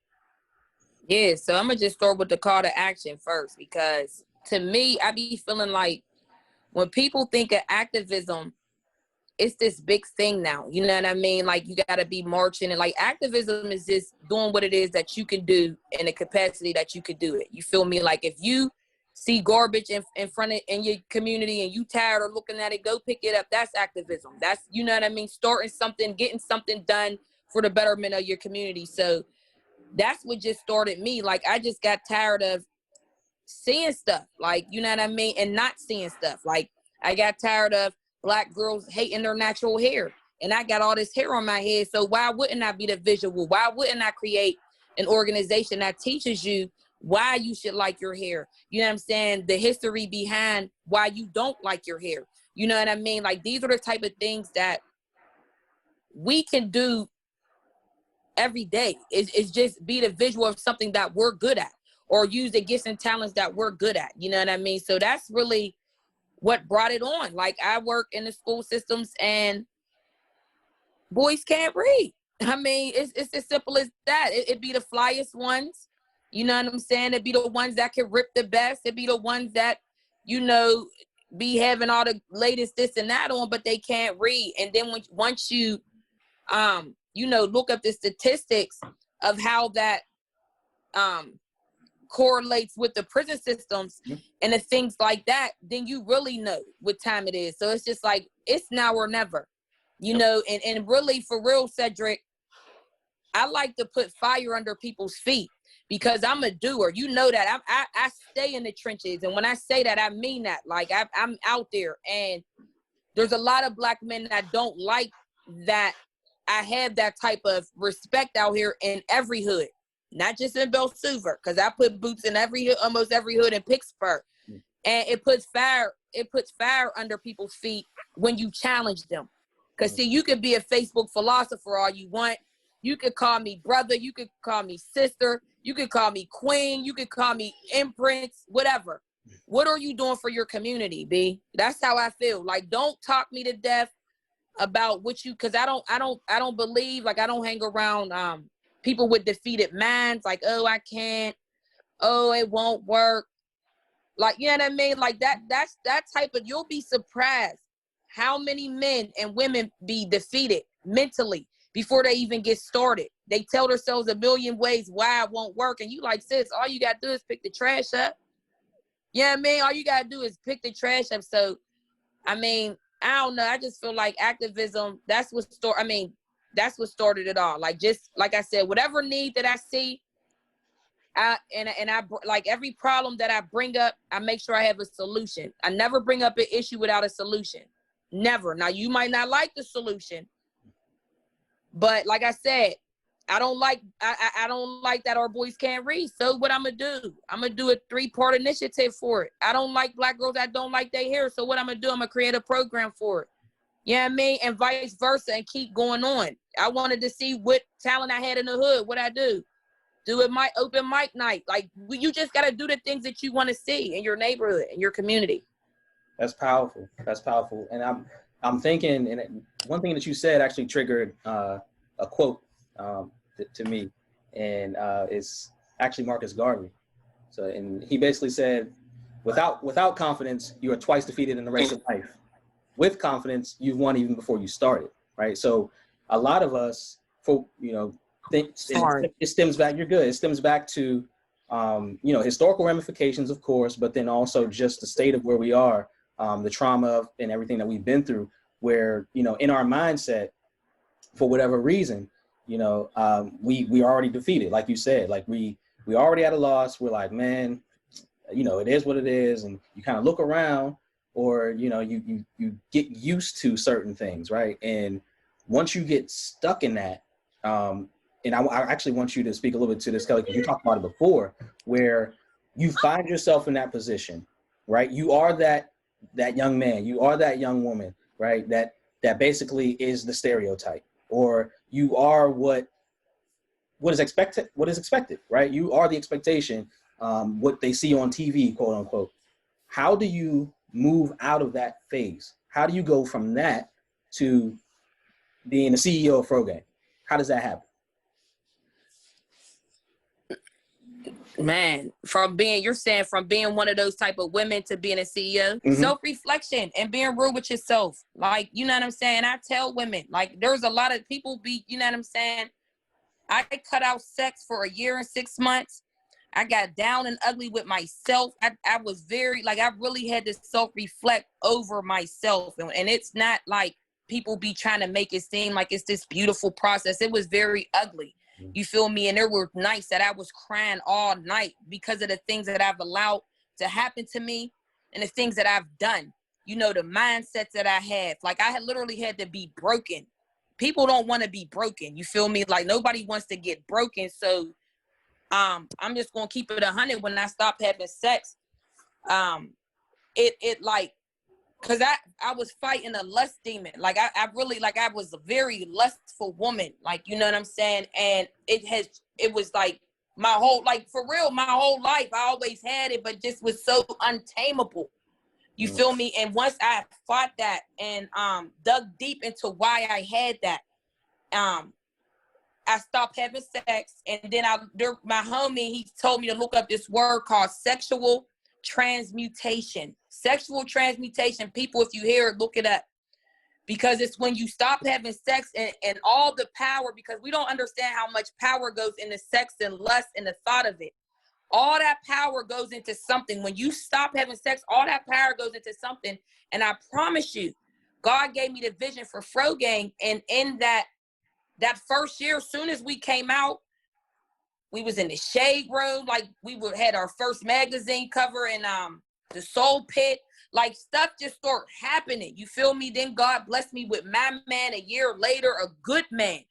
Yeah, so I'm gonna just start with the call to action first, because to me, I be feeling like when people think of activism, it's this big thing now. You know what I mean? Like, you gotta be marching, and like activism is just doing what it is that you can do in the capacity that you could do it. You feel me? Like, if you see garbage in front of in your community and you tired of looking at it, go pick it up. That's activism. That's, you know what I mean? Starting something, getting something done for the betterment of your community. So that's what just started me. Like, I just got tired of seeing stuff, like, you know what I mean, and not seeing stuff. Like, I got tired of Black girls hating their natural hair, and I got all this hair on my head. So why wouldn't I be the visual? Why wouldn't I create an organization that teaches you why you should like your hair? You know what I'm saying? The history behind why you don't like your hair. You know what I mean? Like, these are the type of things that we can do every day. It's just be the visual of something that we're good at, or use the gifts and talents that we're good at. You know what I mean? So that's really what brought it on. Like, I work in the school systems and boys can't read. I mean, it's as simple as that. It be the flyest ones. You know what I'm saying? It be the ones that can rip the best. It be the ones that, you know, be having all the latest this and that on, but they can't read. And then once you, you know, look up the statistics of how that correlates with the prison systems and the things like that, then you really know what time it is. So it's just like, it's now or never, you know. And really, for real, Cedric, I like to put fire under people's feet, because I'm a doer. You know that. I stay in the trenches, and when I say that, I mean that. Like, I'm out there, and there's a lot of Black men that don't like that I have that type of respect out here in every hood, not just in Belsuva, because I put boots in almost every hood in Pittsburgh. And it puts fire under people's feet when you challenge them. Because, see, you could be a Facebook philosopher all you want. You could call me brother. You could call me sister. You could call me queen. You could call me imprints, whatever. What are you doing for your community, B? That's how I feel. Like, don't talk me to death about what you, because I don't believe, like, I don't hang around people with defeated minds, like, oh, I can't, oh, it won't work. Like, you know what I mean? Like, that's that type of, you'll be surprised how many men and women be defeated mentally before they even get started. They tell themselves a million ways why it won't work. And you like, sis, all you got to do is pick the trash up. You know what I mean? All you got to do is pick the trash up. So, I mean, I don't know. I just feel like activism, that's what started it all. Like, just like I said, whatever need that I see, I like, every problem that I bring up, I make sure I have a solution. I never bring up an issue without a solution. Never. Now, you might not like the solution, but like I said, I don't like that our boys can't read. So what I'm gonna do? I'm gonna do a 3-part initiative for it. I don't like Black girls that don't like their hair. So what I'm gonna do? I'm gonna create a program for it. You know what I mean? And vice versa, and keep going on. I wanted to see what talent I had in the hood. What I do it my open mic night. Like, you just gotta do the things that you want to see in your neighborhood, in your community. That's powerful. That's powerful. And I'm thinking, and one thing that you said actually triggered a quote to me, and it's actually Marcus Garvey. So, and he basically said, without confidence, you are twice defeated in the race of life. With confidence, you've won even before you started, right? So a lot of us, think it stems back. You're good. It stems back to, historical ramifications, of course, but then also just the state of where we are, the trauma and everything that we've been through, where, in our mindset, for whatever reason, we already defeated. Like you said, like we already had a loss. We're like, man, it is what it is. And you kind of look around, or, you get used to certain things, right? And once you get stuck in that, and I actually want you to speak a little bit to this, Kelly, because you talked about it before, where you find yourself in that position, right? You are that young man, you are that young woman, right? That basically is the stereotype, or you are what is expected, right? You are the expectation, what they see on TV, quote unquote. How do you move out of that phase? How do you go from that to being the CEO of FroGang? How does that happen? Man, you're saying from being one of those type of women to being a CEO, self-reflection and being real with yourself. Like, you know what I'm saying? I tell women, like, there's a lot of people you know what I'm saying? I cut out sex for a year and 6 months. I got down and ugly with myself. I was very, like, I really had to self-reflect over myself. And it's not like people be trying to make it seem like it's this beautiful process. It was very ugly. You feel me? And there were nights that I was crying all night because of the things that I've allowed to happen to me and the things that I've done. You know, the mindsets that I have. Like, I had literally had to be broken. People don't want to be broken. You feel me? Like, nobody wants to get broken. So I'm just gonna keep it 100. When I stopped having sex, it like, cause I was fighting a lust demon. Like, I really, like, I was a very lustful woman. Like, you know what I'm saying? And it was like my whole, like, for real, my whole life, I always had it, but just was so untamable. You feel me? And once I fought that and dug deep into why I had that, I stopped having sex. And then my homie, he told me to look up this word called sexual transmutation. Sexual transmutation. People, if you hear it, look it up. Because it's when you stop having sex and all the power, because we don't understand how much power goes into sex and lust and the thought of it. All that power goes into something. When you stop having sex, all that power goes into something. And I promise you, God gave me the vision for FroGang. And in that first year, as soon as we came out, we was in the shade room. Like, we had our first magazine cover in the Soul Pit. Like, stuff just started happening. You feel me? Then God blessed me with my man a year later, a good man.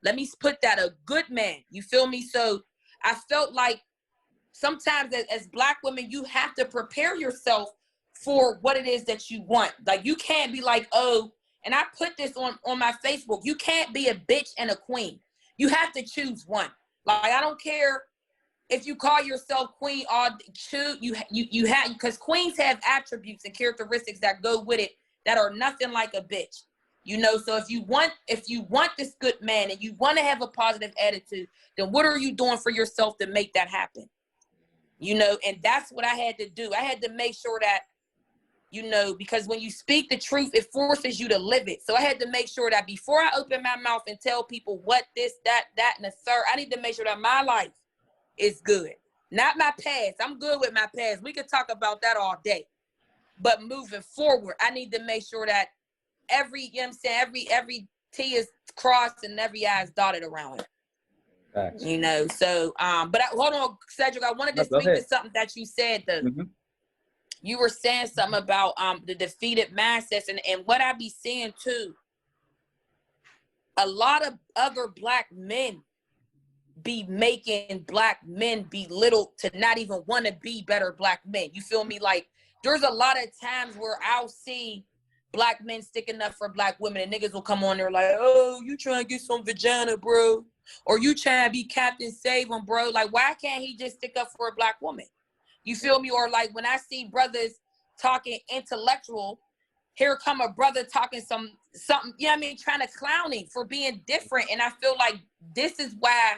Let me put that, a good man. You feel me? So I felt like sometimes as Black women, you have to prepare yourself for what it is that you want. Like, you can't be like, oh, and I put this on my Facebook, you can't be a bitch and a queen. You have to choose one. Like, I don't care if you call yourself queen or choose, you have, because queens have attributes and characteristics that go with it that are nothing like a bitch. You know, so if you want this good man and you want to have a positive attitude, then what are you doing for yourself to make that happen? You know, and that's what I had to do. I had to make sure that, you know, because when you speak the truth, it forces you to live it. So I had to make sure that before I open my mouth and tell people what this, that, and the third, I need to make sure that my life is good. Not my past. I'm good with my past. We could talk about that all day. But moving forward, I need to make sure that every T is crossed and every I is dotted around it. Thanks. You know, so but hold on, Cedric, I wanted to speak to something that you said though. You were saying something about the defeated mindsets, and what I be seeing too, a lot of other Black men be making Black men belittled to not even want to be better Black men. You feel me? Like, there's a lot of times where I'll see Black men sticking up for Black women, and niggas will come on there like, oh, you trying to get some vagina, bro? Or you trying to be Captain Save him, bro? Like, why can't he just stick up for a Black woman? You feel me? Or like when I see brothers talking intellectual, here come a brother talking something, you know what I mean, trying to clown him for being different. And I feel like this is why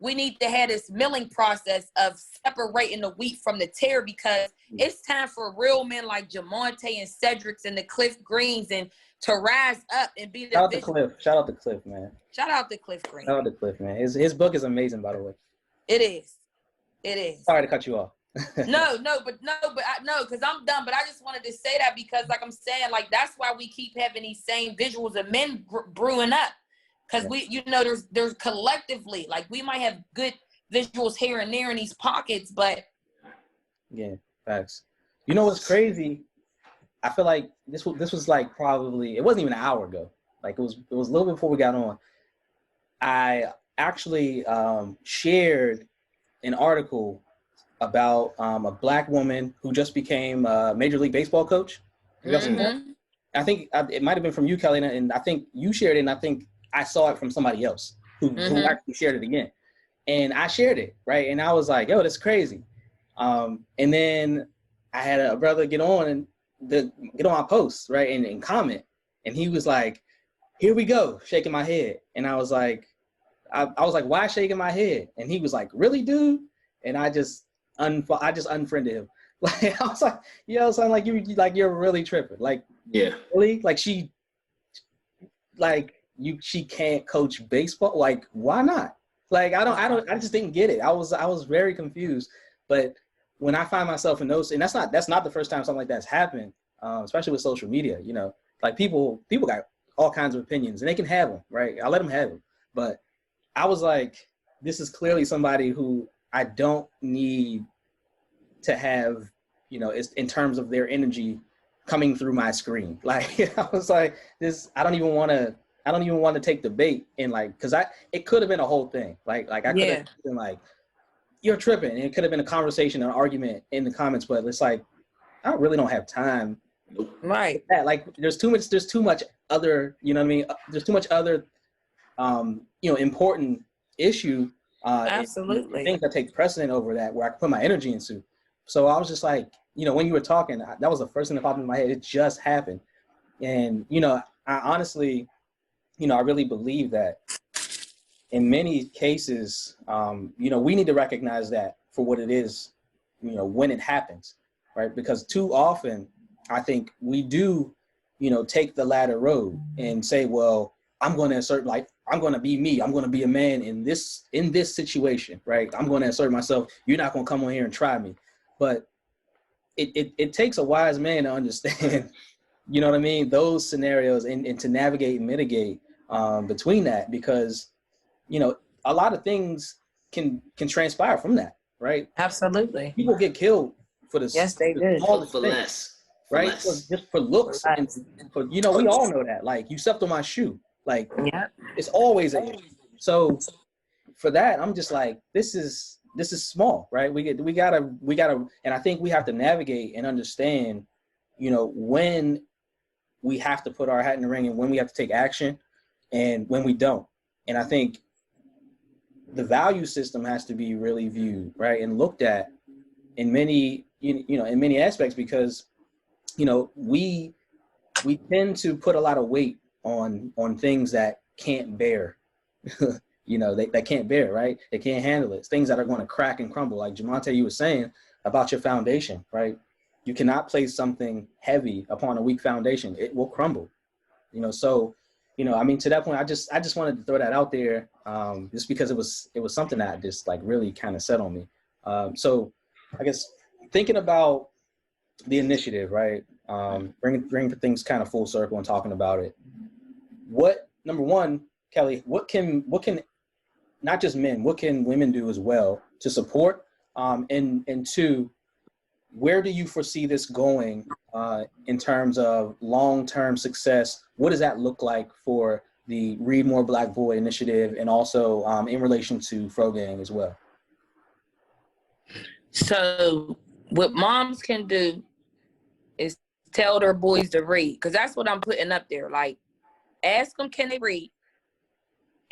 we need to have this milling process of separating the wheat from the tare, because it's time for real men like Jamonte and Cedrics and the Cliff Greens and to rise up and be the Shout out to Cliff. Shout out to Cliff, man. Shout out to Cliff Green. Shout out to Cliff, man. His book is amazing, by the way. It is. It is. Sorry to cut you off. No, because I'm done. But I just wanted to say that because, like I'm saying, like that's why we keep having these same visuals of men brewing up. Because we, you know, there's collectively, like we might have good visuals here and there in these pockets, but yeah, facts. You know what's crazy? I feel like this was like probably, it wasn't even an hour ago. Like it was a little bit before we got on. actually shared an article about a Black woman who just became a Major League Baseball coach. I think it might have been from you, Kelly, and I think you shared it, and I think I saw it from somebody else who actually shared it again. And I shared it, right? And I was like, yo, that's crazy. And then I had a brother get on my post, right, and comment. And he was like, here we go, shaking my head. And I was like, I was like, why shaking my head? And he was like, really, dude? And I just unfriended him. Like, I was like, yo, son, like you're really tripping. Like, yeah, really? Like she can't coach baseball. Like, why not? Like, I just didn't get it. I was very confused. But when I find myself in those, and that's not the first time something like that's happened, especially with social media, you know, like people got all kinds of opinions and they can have them, right? I let them have them. But I was like, this is clearly somebody who I don't need to have, you know, it's in terms of their energy coming through my screen. Like, I was like, I don't even want to take the bait and like, cause it could have been a whole thing. Like I could have been like, you're tripping. And it could have been a conversation, an argument in the comments, but it's like, I really don't have time. Right. Like there's too much other, you know what I mean? There's too much other, you know, important issue. Absolutely. Things that take precedent over that where I can put my energy into. So I was just like, you know, when you were talking, that was the first thing that popped in my head. It just happened. And, you know, I honestly, you know, I really believe that in many cases, you know, we need to recognize that for what it is, you know, when it happens, right? Because too often, I think we do, you know, take the latter road and say, well, I'm going to assert, like, I'm going to be me. I'm going to be a man in this situation, right? I'm going to assert myself. You're not going to come on here and try me. But it takes a wise man to understand, you know what I mean, those scenarios and to navigate and mitigate between that, because, you know, a lot of things can transpire from that, right? Absolutely. People get killed for this. Yes, they do. For less. Right? Just for looks. And for, you know, we all know that. Like, you stepped on my shoe. Like, it's always an issue. So for that, I'm just like, this is small, right? We gotta, and I think we have to navigate and understand, you know, when we have to put our hat in the ring and when we have to take action and when we don't. And I think the value system has to be really viewed, right, and looked at in many, you know, in many aspects, because, you know, we tend to put a lot of weight on things that can't bear, you know, they can't bear, right? They can't handle it. It's things that are going to crack and crumble. Like Jamonte, you were saying about your foundation, right? You cannot place something heavy upon a weak foundation. It will crumble, you know? So, you know, I mean, to that point, I just wanted to throw that out there, just because it was something that just like really kind of set on me. So I guess thinking about the initiative, right? Bringing things kind of full circle and talking about it. What, number one, Kelly, what can not just men, what can women do as well to support? And two, where do you foresee this going in terms of long-term success? What does that look like for the Read More Black Boy initiative, and also in relation to FroGang as well? So what moms can do is tell their boys to read, because that's what I'm putting up there. Like, ask them, can they read?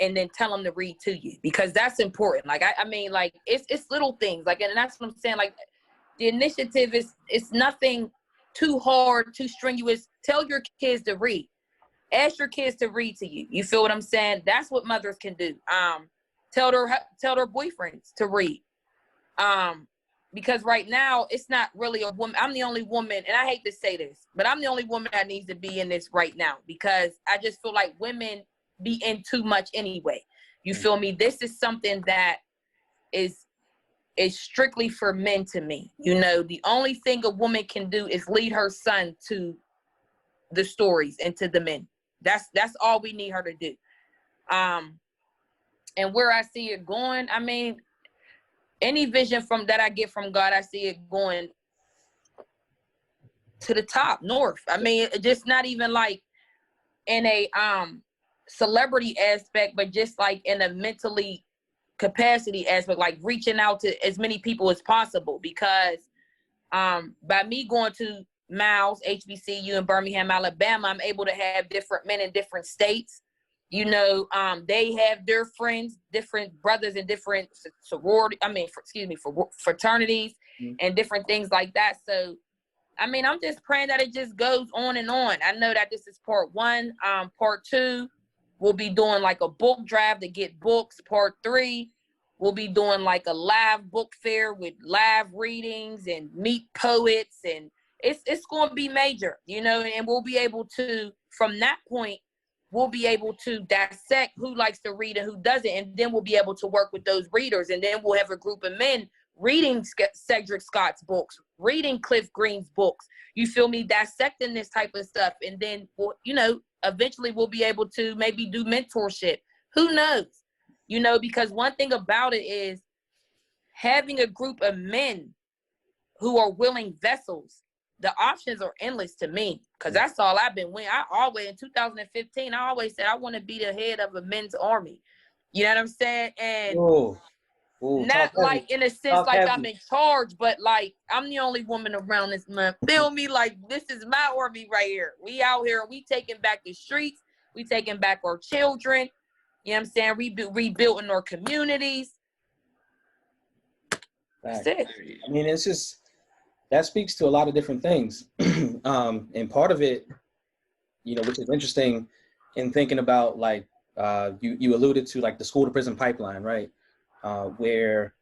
And then tell them to read to you, because that's important. Like, I mean, like, it's little things. Like, and that's what I'm saying. Like, the initiative it's nothing too hard, too strenuous. Tell your kids to read. Ask your kids to read to you. You feel what I'm saying? That's what mothers can do. Tell their boyfriends to read. Because right now it's not really a woman. I'm the only woman, and I hate to say this, but I'm the only woman that needs to be in this right now, because I just feel like women be in too much anyway. You feel me? This is something that is strictly for men to me. You know, the only thing a woman can do is lead her son to the stories and to the men. That's all we need her to do. And where I see it going, I mean, any vision from that I get from God, I see it going to the top, north. I mean, just not even like in a celebrity aspect, but just like in a mentally capacity aspect, like reaching out to as many people as possible. Because by me going to Miles HBCU in Birmingham, Alabama, I'm able to have different men in different states. You know, they have their friends, different brothers in different fraternities and different things like that. So, I mean, I'm just praying that it just goes on and on. I know that this is part 1. Part 2, we'll be doing like a book drive to get books. Part 3, we'll be doing like a live book fair with live readings and meet poets. And it's going to be major, you know, and we'll be able to, from that point, we'll be able to dissect who likes to read and who doesn't. And then we'll be able to work with those readers. And then we'll have a group of men reading Cedric Scott's books, reading Cliff Green's books. You feel me? Dissecting this type of stuff. And then, we'll, you know, eventually we'll be able to maybe do mentorship. Who knows? You know, because one thing about it is having a group of men who are willing vessels. The options are endless to me, because that's all I've been winning. I always, in 2015, I always said I want to be the head of a men's army. You know what I'm saying? And not like in a sense like I'm in charge, but like I'm the only woman around this month. Feel me? Like this is my army right here. We out here, we taking back the streets, we taking back our children. You know what I'm saying? Rebuilding our communities. That's it. I mean, it's just, that speaks to a lot of different things. And part of it, you know, which is interesting in thinking about, like, you alluded to, like, the school to prison pipeline, right? Where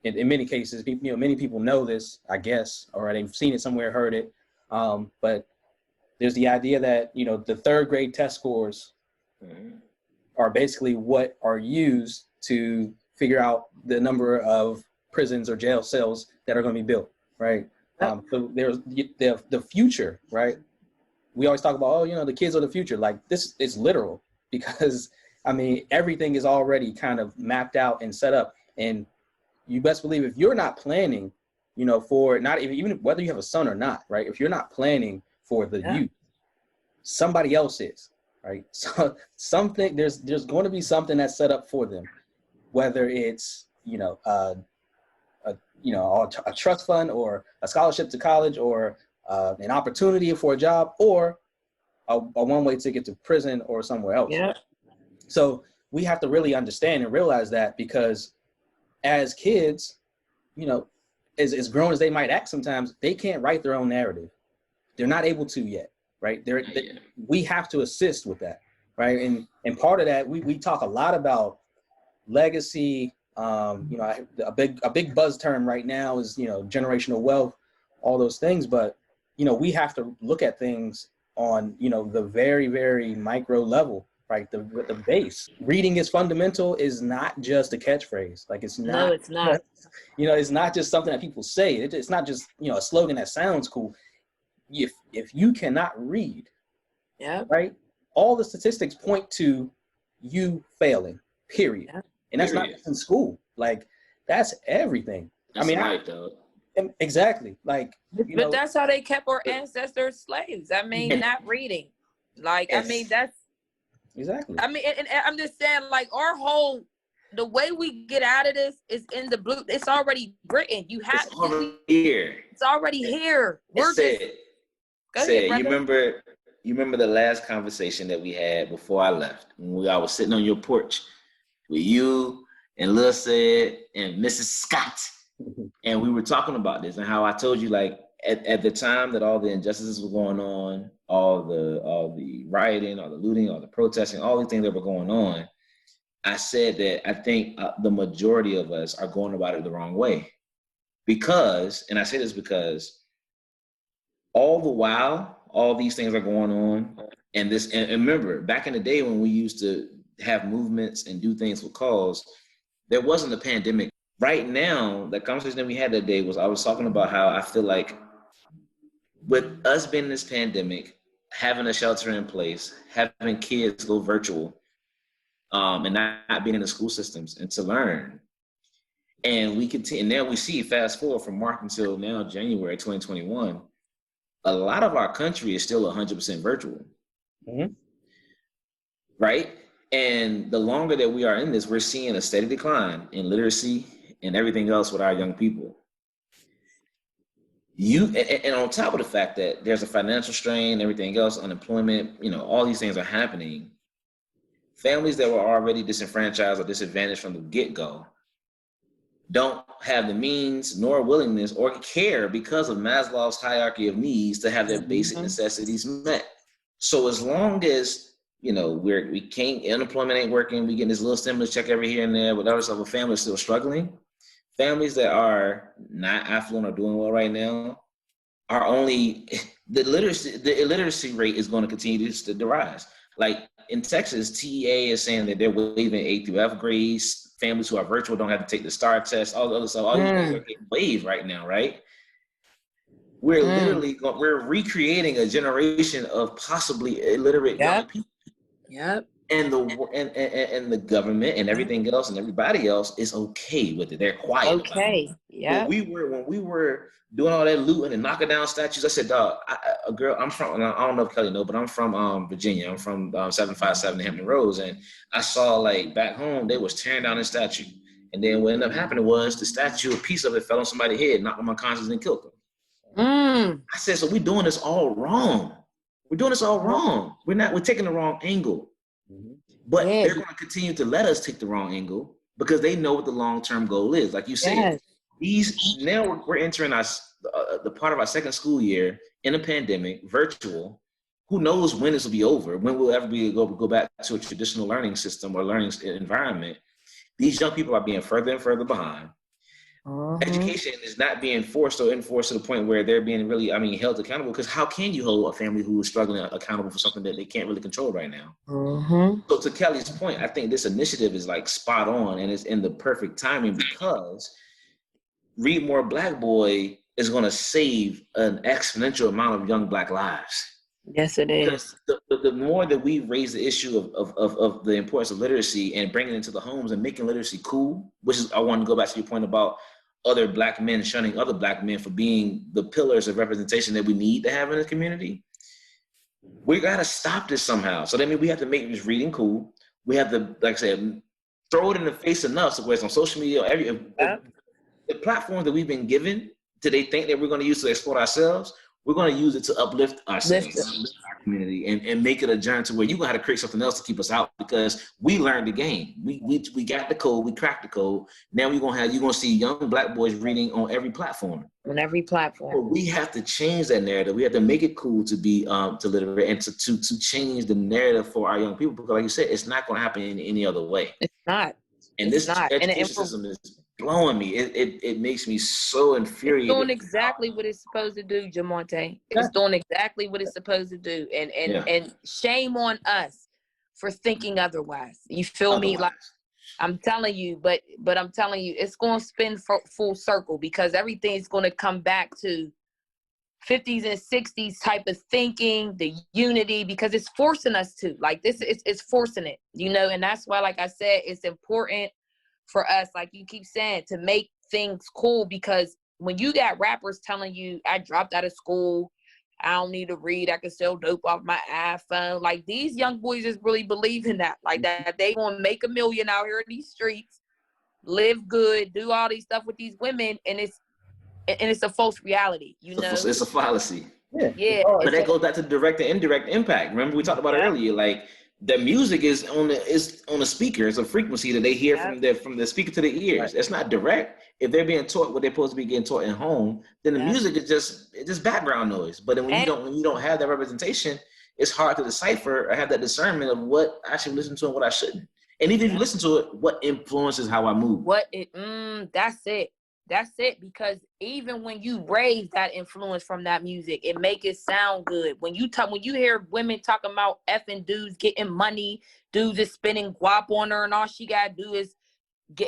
in many cases, people, you know, many people know this, I guess, or they've seen it somewhere, heard it. But there's the idea that, you know, the 3rd grade test scores are basically what are used to figure out the number of prisons or jail cells that are going to be built, right? So there's the future, right? We always talk about, oh, you know, the kids are the future. Like, this is literal, because I mean, everything is already kind of mapped out and set up. And you best believe, if you're not planning, you know, for not even whether you have a son or not, right? If you're not planning for the youth, somebody else is, right? So something, there's going to be something that's set up for them, whether it's, you know, a trust fund or a scholarship to college or an opportunity for a job or a one-way ticket to prison or somewhere else. Yeah. So we have to really understand and realize that, because as kids, you know, as grown as they might act sometimes, they can't write their own narrative. They're not able to yet, right? We have to assist with that, right? And part of that, we talk a lot about legacy. You know, a big buzz term right now is, you know, generational wealth, all those things. But, you know, we have to look at things on, you know, the very, very micro level, right? The base. Reading is fundamental is not just a catchphrase. Like, it's not. No, it's not. You know, it's not just something that people say. It's not just, you know, a slogan that sounds cool. If you cannot read, right, all the statistics point to you failing, period. Yeah. And that's not just in school. Like, that's everything. That's, I mean, life, though. Exactly. Like, but that's how they kept our ancestors slaves. I mean, not reading. Like, I mean, that's exactly. I mean, and I'm just saying, like, our whole, the way we get out of this is in the blue. It's already written. You have it's already here. It's already here. We're just. Go ahead, you remember the last conversation that we had before I left? When I was sitting on your porch with you and Lil Said and Mrs. Scott. And we were talking about this and how I told you, like, at the time that all the injustices were going on, all the rioting, all the looting, all the protesting, all these things that were going on, I said that I think the majority of us are going about it the wrong way. Because, and I say this because all the while, all these things are going on. And remember, back in the day when we used to have movements and do things for cause, there wasn't a pandemic. Right now, the conversation that we had that day was, I was talking about how I feel like with us being in this pandemic, having a shelter in place, having kids go virtual, and not being in the school systems and to learn. And we continue, and now we see, fast forward from March until now, January 2021, a lot of our country is still 100% virtual. Mm-hmm. Right? And the longer that we are in this, we're seeing a steady decline in literacy and everything else with our young people. And on top of the fact that there's a financial strain, everything else, unemployment, all these things are happening. Families that were already disenfranchised or disadvantaged from the get-go don't have the means nor willingness or care because of Maslow's hierarchy of needs to have their basic necessities met. So as long as, we can't, unemployment ain't working, we getting this little stimulus check every here and there, whatever, so a family is still struggling. Families that are not affluent or doing well right now are only, the illiteracy rate is going to continue to rise. Like in Texas, TEA is saying that they're waiving A through F grades. Families who are virtual don't have to take the STAR test, all the other stuff. All these things are getting waived right now, right? We're literally we're recreating a generation of possibly illiterate young people. Yep. And the government and everything else and everybody else is okay with it. They're quiet. Okay. Yeah. When we were doing all that looting and knocking down statues, I said, dog, a girl, I'm from, I don't know if Kelly knows, but I'm from Virginia. I'm from 757 Hampton Roads. And I saw like back home, they was tearing down the statue. And then what ended up happening was the statue, a piece of it fell on somebody's head, knocked them unconscious and killed them. I said, so we're doing this all wrong. We're doing this all wrong. We're taking the wrong angle. But they're going to continue to let us take the wrong angle because they know what the long-term goal is. Like you said, now we're entering the part of our second school year in a pandemic, virtual. Who knows when this will be over? When we'll ever be able to go back to a traditional learning system or learning environment? These young people are being further and further behind. Education is not being forced or enforced to the point where they're being really, held accountable, because how can you hold a family who is struggling accountable for something that they can't really control right now? So to Kelly's point, I think this initiative is like spot on and it's in the perfect timing because Read More Black Boy is going to save an exponential amount of young Black lives. Yes, it is. The more that we raise the issue of the importance of literacy and bringing it into the homes and making literacy cool, which is, I want to go back to your point about other Black men shunning other Black men for being the pillars of representation that we need to have in the community. We got to stop this somehow. So that means we have to make this reading cool. We have to, like I said, throw it in the face enough so where it's on social media, the platforms that we've been given, do they think that we're going to use to exploit ourselves? We're going to use it to uplift ourselves, uplift our community, and make it a journey to where you're going to have to create something else to keep us out because we learned the game. We got the code, we cracked the code. Now you're going to see young Black boys reading on every platform. On every platform. But we have to change that narrative. We have to make it cool to be to literate and to change the narrative for our young people because, like you said, it's not going to happen in any other way. It's not. And this education system is blowing me. It makes me so infuriated. It's doing exactly what it's supposed to do, Jamonte. It's doing exactly what it's supposed to do. And shame on us for thinking otherwise. You feel me? Like I'm telling you, but I'm telling you, it's going to spin full circle because everything's going to come back to 50s and 60s type of thinking, the unity, because it's forcing us to. Like this, it's forcing it, and that's why, like I said, it's important for us, like you keep saying, to make things cool, because when you got rappers telling you, I dropped out of school, I don't need to read, I can sell dope off my iPhone. Like these young boys just really believe in that, like that they want to make $1 million out here in these streets, live good, do all these stuff with these women, and it's a false reality, It's a fallacy. Yeah. But that goes back to direct and indirect impact. Remember we talked about it earlier, like the music is on the speaker. It's a frequency that they hear from the speaker to the ears. Right. It's not direct. If they're being taught what they're supposed to be getting taught at home, then the music is just background noise. But then when you don't have that representation, it's hard to decipher or have that discernment of what I should listen to and what I shouldn't. And even if you listen to it, what influences how I move? That's it. That's it, because even when you raise that influence from that music, it make it sound good. When you hear women talking about effing dudes getting money, dudes is spending guap on her, and all she gotta do is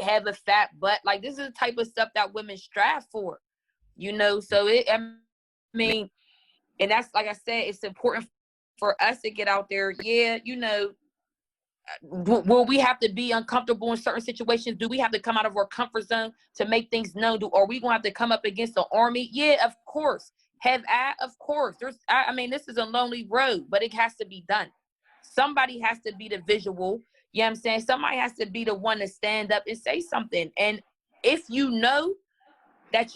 have a fat butt. Like this is the type of stuff that women strive for, So and that's, like I said, it's important for us to get out there. Will we have to be uncomfortable in certain situations? Do we have to come out of our comfort zone to make things known? Are we going to have to come up against the army? Yeah, of course. Of course. This is a lonely road, but it has to be done. somebody has to be the visual. You know what I'm saying? Somebody has to be the one to stand up and say something. And if you know that,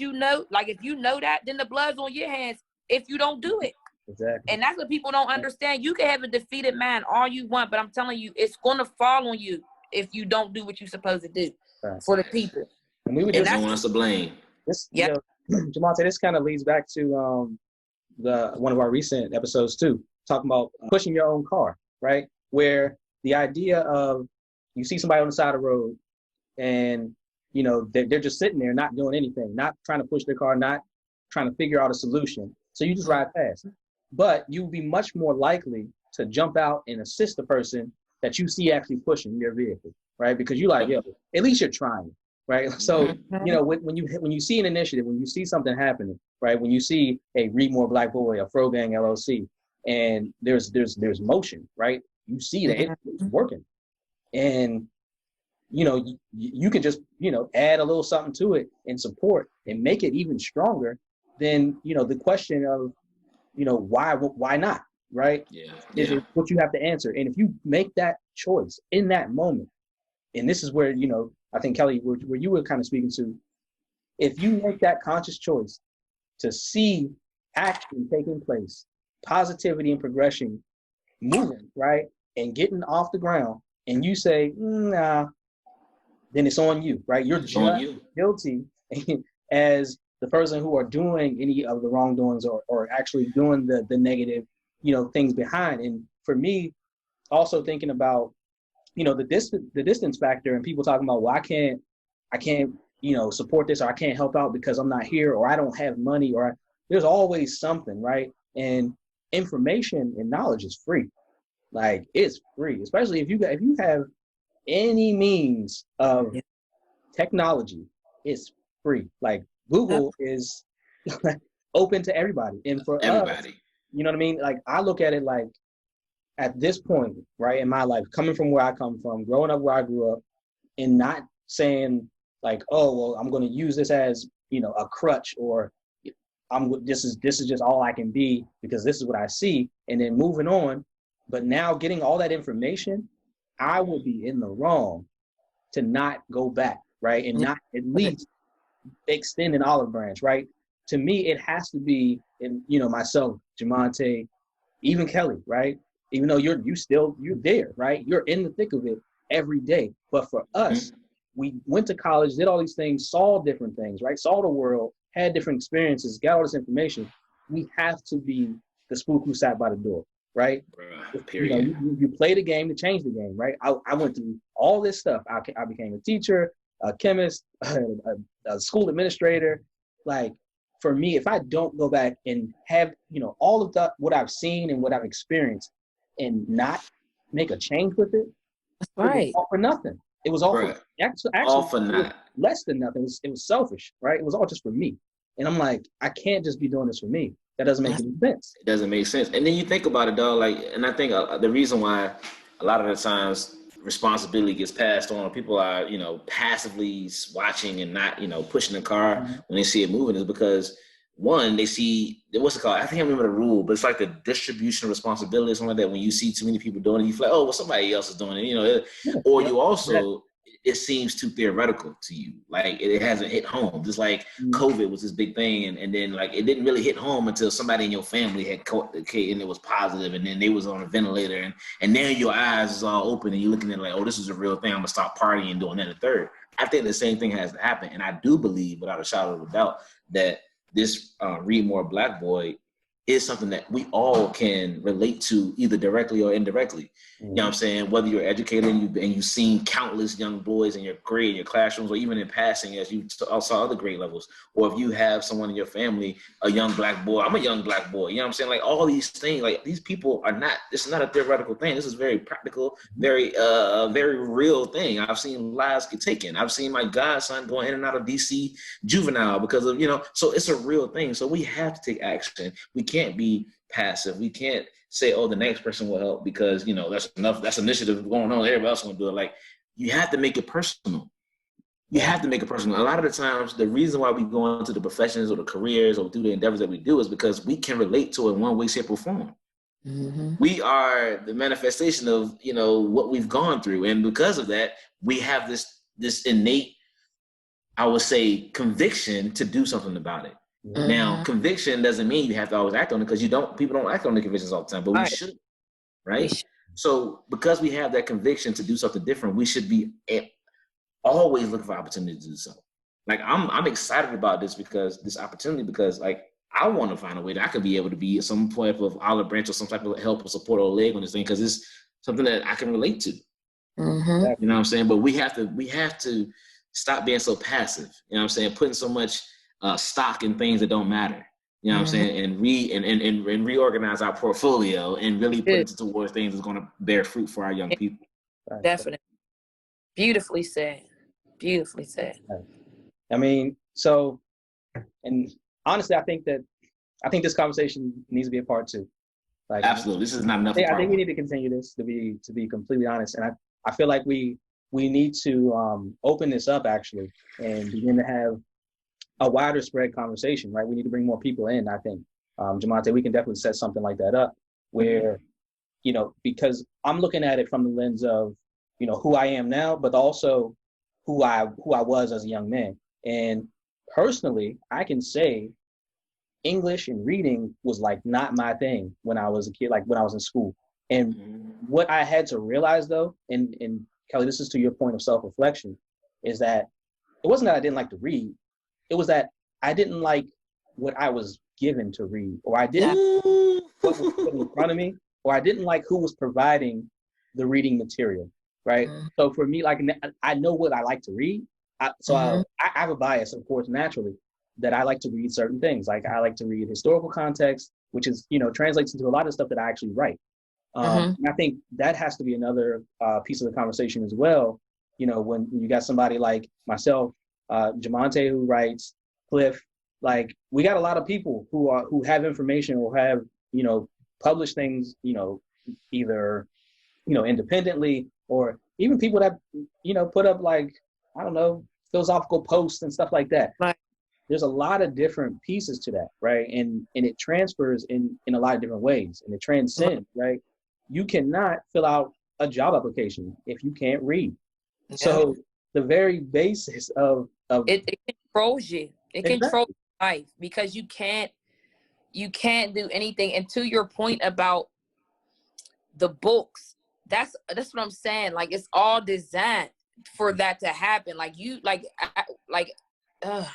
like if you know that, then the blood's on your hands if you don't do it. Exactly. And that's what people don't understand. You can have a defeated mind all you want, but I'm telling you, it's going to fall on you if you don't do what you're supposed to do for the people. And we were just no one else to blame. This, Jamonte, this kind of leads back to one of our recent episodes too, talking about pushing your own car, right? Where the idea of you see somebody on the side of the road and, you know, they're just sitting there not doing anything, not trying to push their car, not trying to figure out a solution. So you just ride past. But you'll be much more likely to jump out and assist the person that you see actually pushing their vehicle, right? Because you're like, yo, at least you're trying, right? So, you know, when you see an initiative, when you see something happening, right? When you see a Read More Black Boy, a FroGang LLC, and there's motion, right? You see that it's working. And, you know, you can just, you know, add a little something to it and support and make it even stronger. Then, you know, the question of, you know, why not, right? Is it what you have to answer. And if you make that choice in that moment, and this is where, you know, I think, Kelly, where you were kind of speaking to, if you make that conscious choice to see action taking place, positivity and progression moving, right, and getting off the ground, and you say, nah, then it's on you, right? You're just guilty as the person who are doing any of the wrongdoings or actually doing the negative, you know, things behind. And for me, also thinking about, you know, the distance factor, and people talking about, well, I can't, you know, support this, or I can't help out because I'm not here, or I don't have money, or there's always something, right? And information and knowledge is free. Like, it's free, especially if you have any means of technology, it's free. Like, Google is open to everybody. And for everybody, us, you know what I mean? Like, I look at it like, at this point, right, in my life, coming from where I come from, growing up where I grew up, and not saying like, oh, well, I'm going to use this as, you know, a crutch, or this is just all I can be because this is what I see, and then moving on. But now getting all that information, I would be in the wrong to not go back, right, and not at least extend an olive branch, right? To me, it has to be, in, you know, myself, Jamonte, even Kelly, right? Even though you're there, right? You're in the thick of it every day. But for us, we went to college, did all these things, saw different things, right? Saw the world, had different experiences, got all this information. We have to be the spook who sat by the door, right? Period. You know, you play the game to change the game, right? I went through all this stuff. I became a teacher, a chemist, a school administrator. Like, for me, if I don't go back and have, you know, all of what I've seen and what I've experienced and not make a change with it, right, it was all for nothing. It was all for actually all for not less than nothing. It was selfish, right? It was all just for me. And I'm like, I can't just be doing this for me. That doesn't make any sense. It doesn't make sense. And then you think about it, dog. Like, and I think the reason why a lot of the times responsibility gets passed on, people are, you know, passively watching and not, you know, pushing the car when they see it moving, is because, one, they see, what's it called? I think I remember the rule, but it's like the distribution of responsibility or something like that. When you see too many people doing it, you feel like, oh, well, somebody else is doing it, you know, or you also, it seems too theoretical to you. Like, it hasn't hit home. Just like COVID was this big thing. And then, like, it didn't really hit home until somebody in your family had caught the kid and it was positive, and then they was on a ventilator, and now your eyes is all open and you're looking at it like, oh, this is a real thing. I'm gonna stop partying and doing that and the third. I think the same thing has to happen. And I do believe, without a shadow of a doubt, that this Read More Black Boy is something that we all can relate to, either directly or indirectly. You know what I'm saying? Whether you're educated and you've seen countless young boys in your grade, in your classrooms, or even in passing as you saw other grade levels, or if you have someone in your family, a young black boy, I'm a young black boy, you know what I'm saying? Like, all these things, like, these people are not, this is not a theoretical thing. This is very practical, very real thing. I've seen lives get taken. I've seen my godson going in and out of DC juvenile because of, you know, so it's a real thing. So we have to take action. We can't be passive. We can't say, oh, the next person will help because, you know, that's enough. That's initiative going on. Everybody else will do it. Like, you have to make it personal. You have to make it personal. A lot of the times, the reason why we go into the professions or the careers or do the endeavors that we do is because we can relate to it in one way, shape, or form. Mm-hmm. We are the manifestation of, you know, what we've gone through. And because of that, we have this innate, I would say, conviction to do something about it. Mm-hmm. Now, conviction doesn't mean you have to always act on it, because people don't act on the convictions all the time, but we should, right? So because we have that conviction to do something different, we should be always looking for opportunity to do so. Like I'm excited about this opportunity, because like I want to find a way that I could be able to be some type of olive branch or some type of help or support or leg on this thing, because it's something that I can relate to. Mm-hmm. You know what I'm saying? But we have to stop being so passive. You know what I'm saying? Putting so much stock in things that don't matter. You know what I'm saying? And reorganize our portfolio and really put it towards things that's going to bear fruit for our young people. Definitely. Beautifully said. Beautifully said. I mean, so, and honestly, I think this conversation needs to be a part 2. Like, absolutely, this is not enough. I think we need to continue this, to be completely honest. And I feel like we need to open this up actually and begin to have a wider spread conversation, right? We need to bring more people in. I think, Jamonte, we can definitely set something like that up where, you know, because I'm looking at it from the lens of, you know, who I am now, but also who I was as a young man. And personally, I can say English and reading was like not my thing when I was a kid, like when I was in school. And what I had to realize though, and Kelly, this is to your point of self-reflection, is that it wasn't that I didn't like to read. It was that I didn't like what I was given to read, or I didn't what was put in front of me, or I didn't like who was providing the reading material, right? So for me, like, I know what I like to read. I have a bias, of course, naturally, that I like to read certain things. Like I like to read historical context, which is, you know, translates into a lot of stuff that I actually write. And I think that has to be another piece of the conversation as well. You know, when you got somebody like myself, Jamonte, who writes, Cliff, like we got a lot of people who have information or have, you know, published things, you know, either, you know, independently, or even people that, you know, put up like, I don't know, philosophical posts and stuff like that. Right. There's a lot of different pieces to that, right? And it transfers in a lot of different ways, and it transcends, right? You cannot fill out a job application if you can't read. Yeah. So the very basis of it controls you. It controls your life, because you can't do anything. And to your point about the books, that's what I'm saying. Like it's all designed for that to happen. Like you,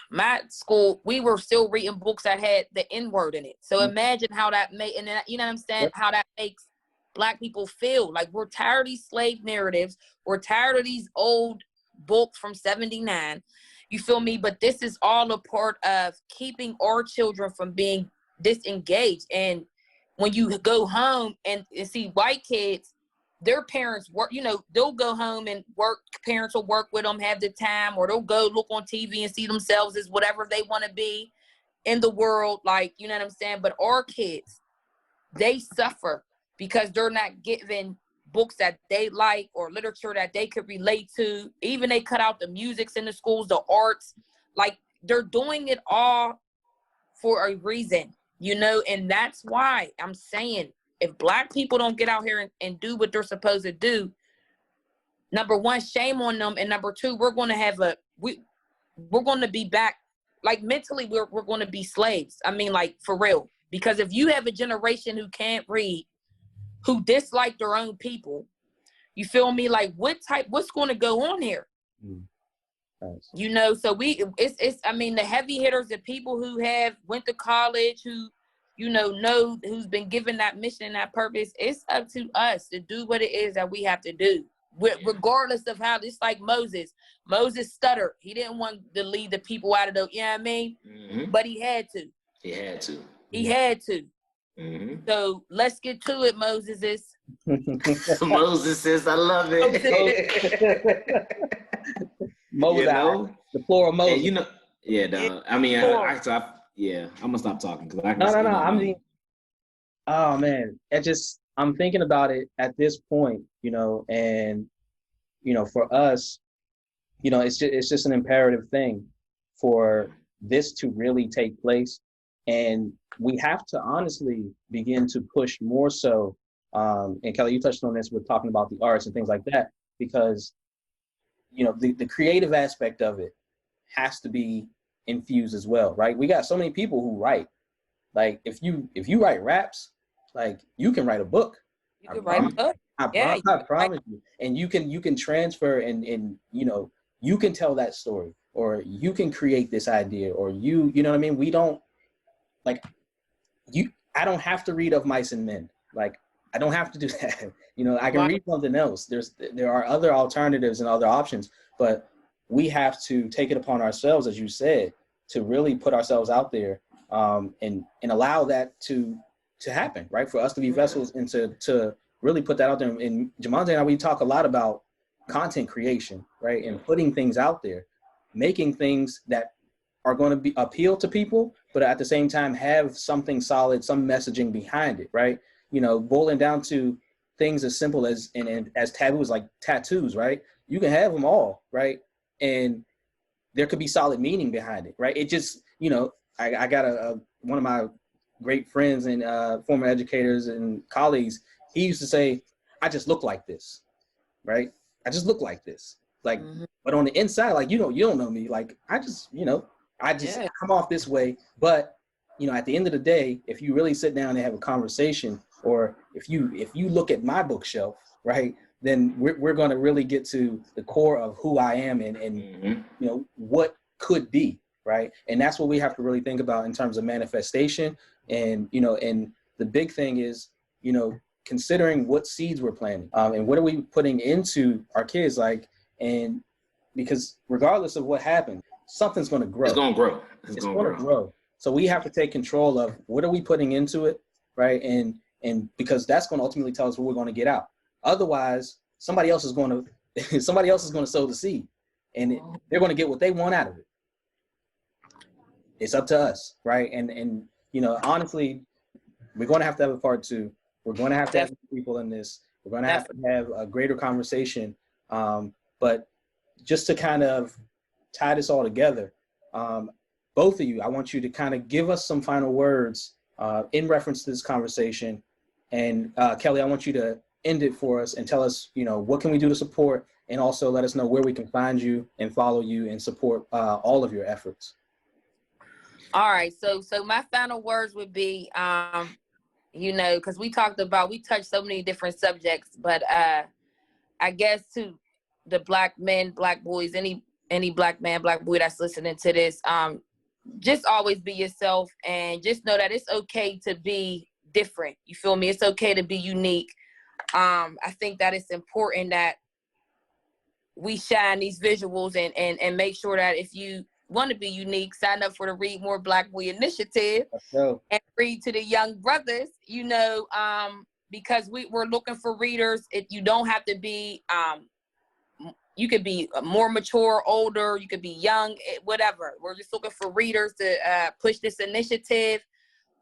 my school, we were still reading books that had the N-word in it. So imagine how that and then, you know what I'm saying? How that makes Black people feel. Like we're tired of these slave narratives. We're tired of these old books from 79. You feel me? But this is all a part of keeping our children from being disengaged. And when you go home and see white kids, their parents work, you know, they'll go home and work. Parents will work with them, have the time, or they'll go look on TV and see themselves as whatever they want to be in the world. Like, you know what I'm saying? But our kids, they suffer because they're not given books that they like or literature that they could relate to. Even they cut out the musics in the schools, the arts, like they're doing it all for a reason, you know? And that's why I'm saying, if Black people don't get out here and do what they're supposed to do, number one, shame on them. And number two, we're going to have we're going to be back, like mentally, we're going to be slaves. I mean, like for real, because if you have a generation who can't read, who dislike their own people, you feel me? Like what's going to go on here? Nice. You know, so it's, I mean, the heavy hitters, the people who have went to college, who, you know, who's been given that mission and that purpose, it's up to us to do what it is that we have to do. Regardless of how, it's like Moses stuttered. He didn't want to lead the people out of the, you know what I mean? But he had to. He had to. So let's get to it, Moses. Moses, I love it. Moses, you know? The plural Moses. And you know, yeah, dog. I mean, I'm gonna stop talking because I can. No. I mean, oh man, I'm thinking about it at this point, you know, and you know, for us, you know, it's just an imperative thing for this to really take place. And we have to honestly begin to push more so. And Kelly, you touched on this with talking about the arts and things like that, because, you know, the creative aspect of it has to be infused as well, right? We got so many people who write. Like if you write raps, like you can write a book. You can write a book. I promise you. And you can transfer and you know, you can tell that story, or you can create this idea, or you know what I mean? We don't like I don't have to read Of Mice and Men. Like I don't have to do that. You know, I can read something else. There are other alternatives and other options, but we have to take it upon ourselves, as you said, to really put ourselves out there, and allow that to happen, right? For us to be vessels and to really put that out there. And Jamonte and I, we talk a lot about content creation, right? And putting things out there, making things that are going to appeal to people, but at the same time have something solid, some messaging behind it, right? You know, boiling down to things as simple as and as taboos like tattoos, right? You can have them all, right? And there could be solid meaning behind it, right? It just, you know, I got one of my great friends and former educators and colleagues. He used to say, "I just look like this," right? I just look like this, like, but on the inside, like you don't know me. Like I just, you know, come off this way. But you know, at the end of the day, if you really sit down and have a conversation, or if you look at my bookshelf, right, then we're going to really get to the core of who I am and you know, what could be, right? And that's what we have to really think about in terms of manifestation. And, you know, and the big thing is, you know, considering what seeds we're planting, and what are we putting into our kids, like, and because regardless of what happens, something's going to grow. It's going to grow. It's going to grow. So we have to take control of what are we putting into it, right? And because that's going to ultimately tell us what we're going to get out. Otherwise, somebody else is going to sow the seed, and they're going to get what they want out of it. It's up to us, right? And you know, honestly, we're going to have a part two. We're going to have people in this. We're going to have a greater conversation. But just to kind of tie this all together, both of you, I want you to kind of give us some final words in reference to this conversation. And Kelly, I want you to end it for us and tell us, you know, what can we do to support, and also let us know where we can find you and follow you and support all of your efforts. All right. So my final words would be, you know, because we touched so many different subjects, but I guess to the black men, black boys, any black man, black boy that's listening to this, just always be yourself, and just know that it's okay to be different. You feel me? It's okay to be unique. I think that it's important that we shine these visuals and make sure that if you want to be unique, sign up for the Read More Black Boy Initiative and read to the young brothers, you know, because we're looking for readers. You don't have to be, you could be more mature, older, you could be young, whatever. We're just looking for readers to push this initiative.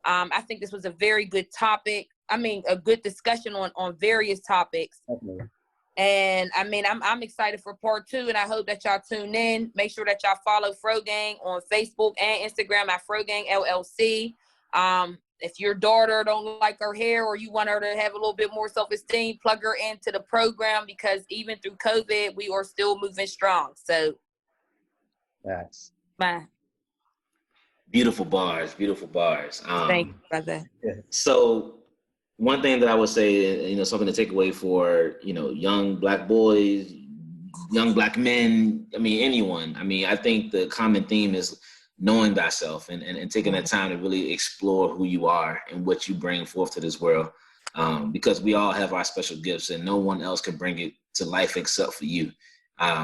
I think this was a very good topic. I mean, a good discussion on various topics. Definitely. And I mean, I'm excited for part 2, and I hope that y'all tune in. Make sure that y'all follow FroGang on Facebook and Instagram at FroGang LLC. If your daughter don't like her hair, or you want her to have a little bit more self-esteem, plug her into the program, because even through COVID, we are still moving strong. So that's bye. Beautiful bars. Thank you, brother. So one thing that I would say, you know, something to take away for, you know, young black boys, young black men, I mean, anyone. I mean, I think the common theme is knowing thyself and taking that time to really explore who you are and what you bring forth to this world. Because we all have our special gifts, and no one else can bring it to life except for you.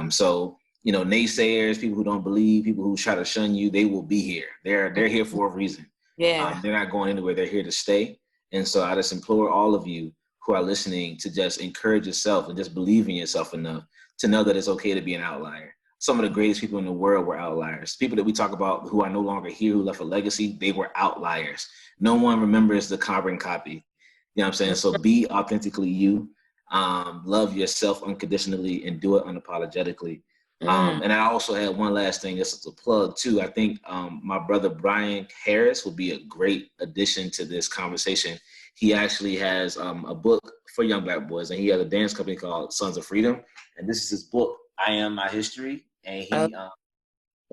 So, you know, naysayers, people who don't believe, people who try to shun you, they will be here. They're here for a reason. Yeah. They're not going anywhere. They're here to stay. And so I just implore all of you who are listening to just encourage yourself and just believe in yourself enough to know that it's okay to be an outlier. Some of the greatest people in the world were outliers. People that we talk about who are no longer here, who left a legacy, they were outliers. No one remembers the carbon copy. You know what I'm saying? So be authentically you, love yourself unconditionally, and do it unapologetically. And I also had one last thing. This is a plug too. I think my brother Brian Harris would be a great addition to this conversation. He actually has a book for young Black boys, and he has a dance company called Sons of Freedom. And this is his book, I Am My History. And he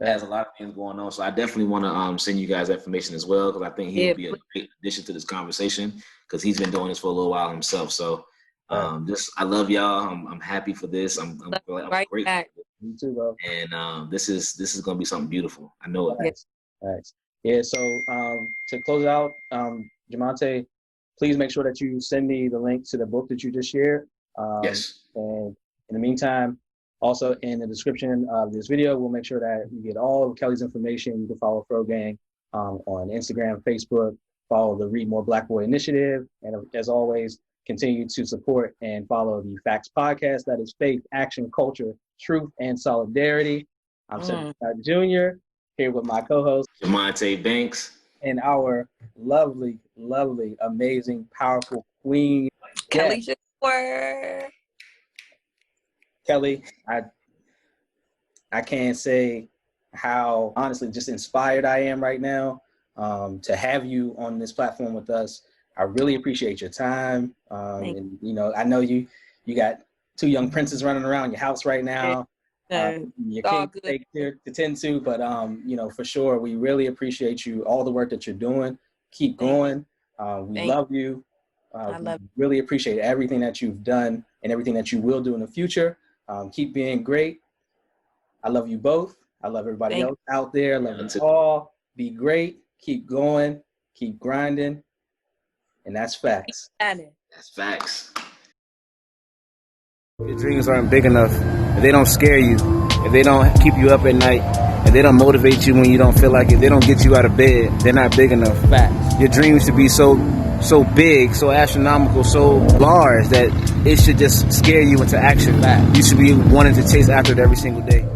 has a lot of things going on. So I definitely want to send you guys that information as well, because I think he would be a great addition to this conversation, because he's been doing this for a little while himself. So I love y'all. I'm happy for this. I'm grateful. Me too, bro. And this is gonna be something beautiful. I know it. Thanks. Yeah. So to close out, Jamonte, please make sure that you send me the link to the book that you just shared. Yes. And in the meantime, also in the description of this video, we'll make sure that you get all of Kelli's information. You can follow FroGang on Instagram, Facebook. Follow the Read More Black Boy Initiative, and as always, continue to support and follow the Facts Podcast. That is faith, action, culture, truth, and solidarity. I'm Cedric Jr. here with my co-host Jamonte Banks and our lovely, amazing, powerful queen, Kelli Shakur. Kelli, I can't say how honestly just inspired I am right now to have you on this platform with us. I really appreciate your time. And I know you got 2 young princes running around your house right now. Your kids take care to tend to, but for sure, we really appreciate you, all the work that you're doing. Keep going. We love you. Really appreciate everything that you've done and everything that you will do in the future. Keep being great. I love you both. I love everybody else out there. I love you all. Be great. Keep going. Keep grinding. And that's facts. That's facts. Your dreams aren't big enough, if they don't scare you, if they don't keep you up at night, if they don't motivate you when you don't feel like it, they don't get you out of bed, they're not big enough. Facts. Your dreams should be so big, so astronomical, so large that it should just scare you into action. Facts. You should be wanting to chase after it every single day.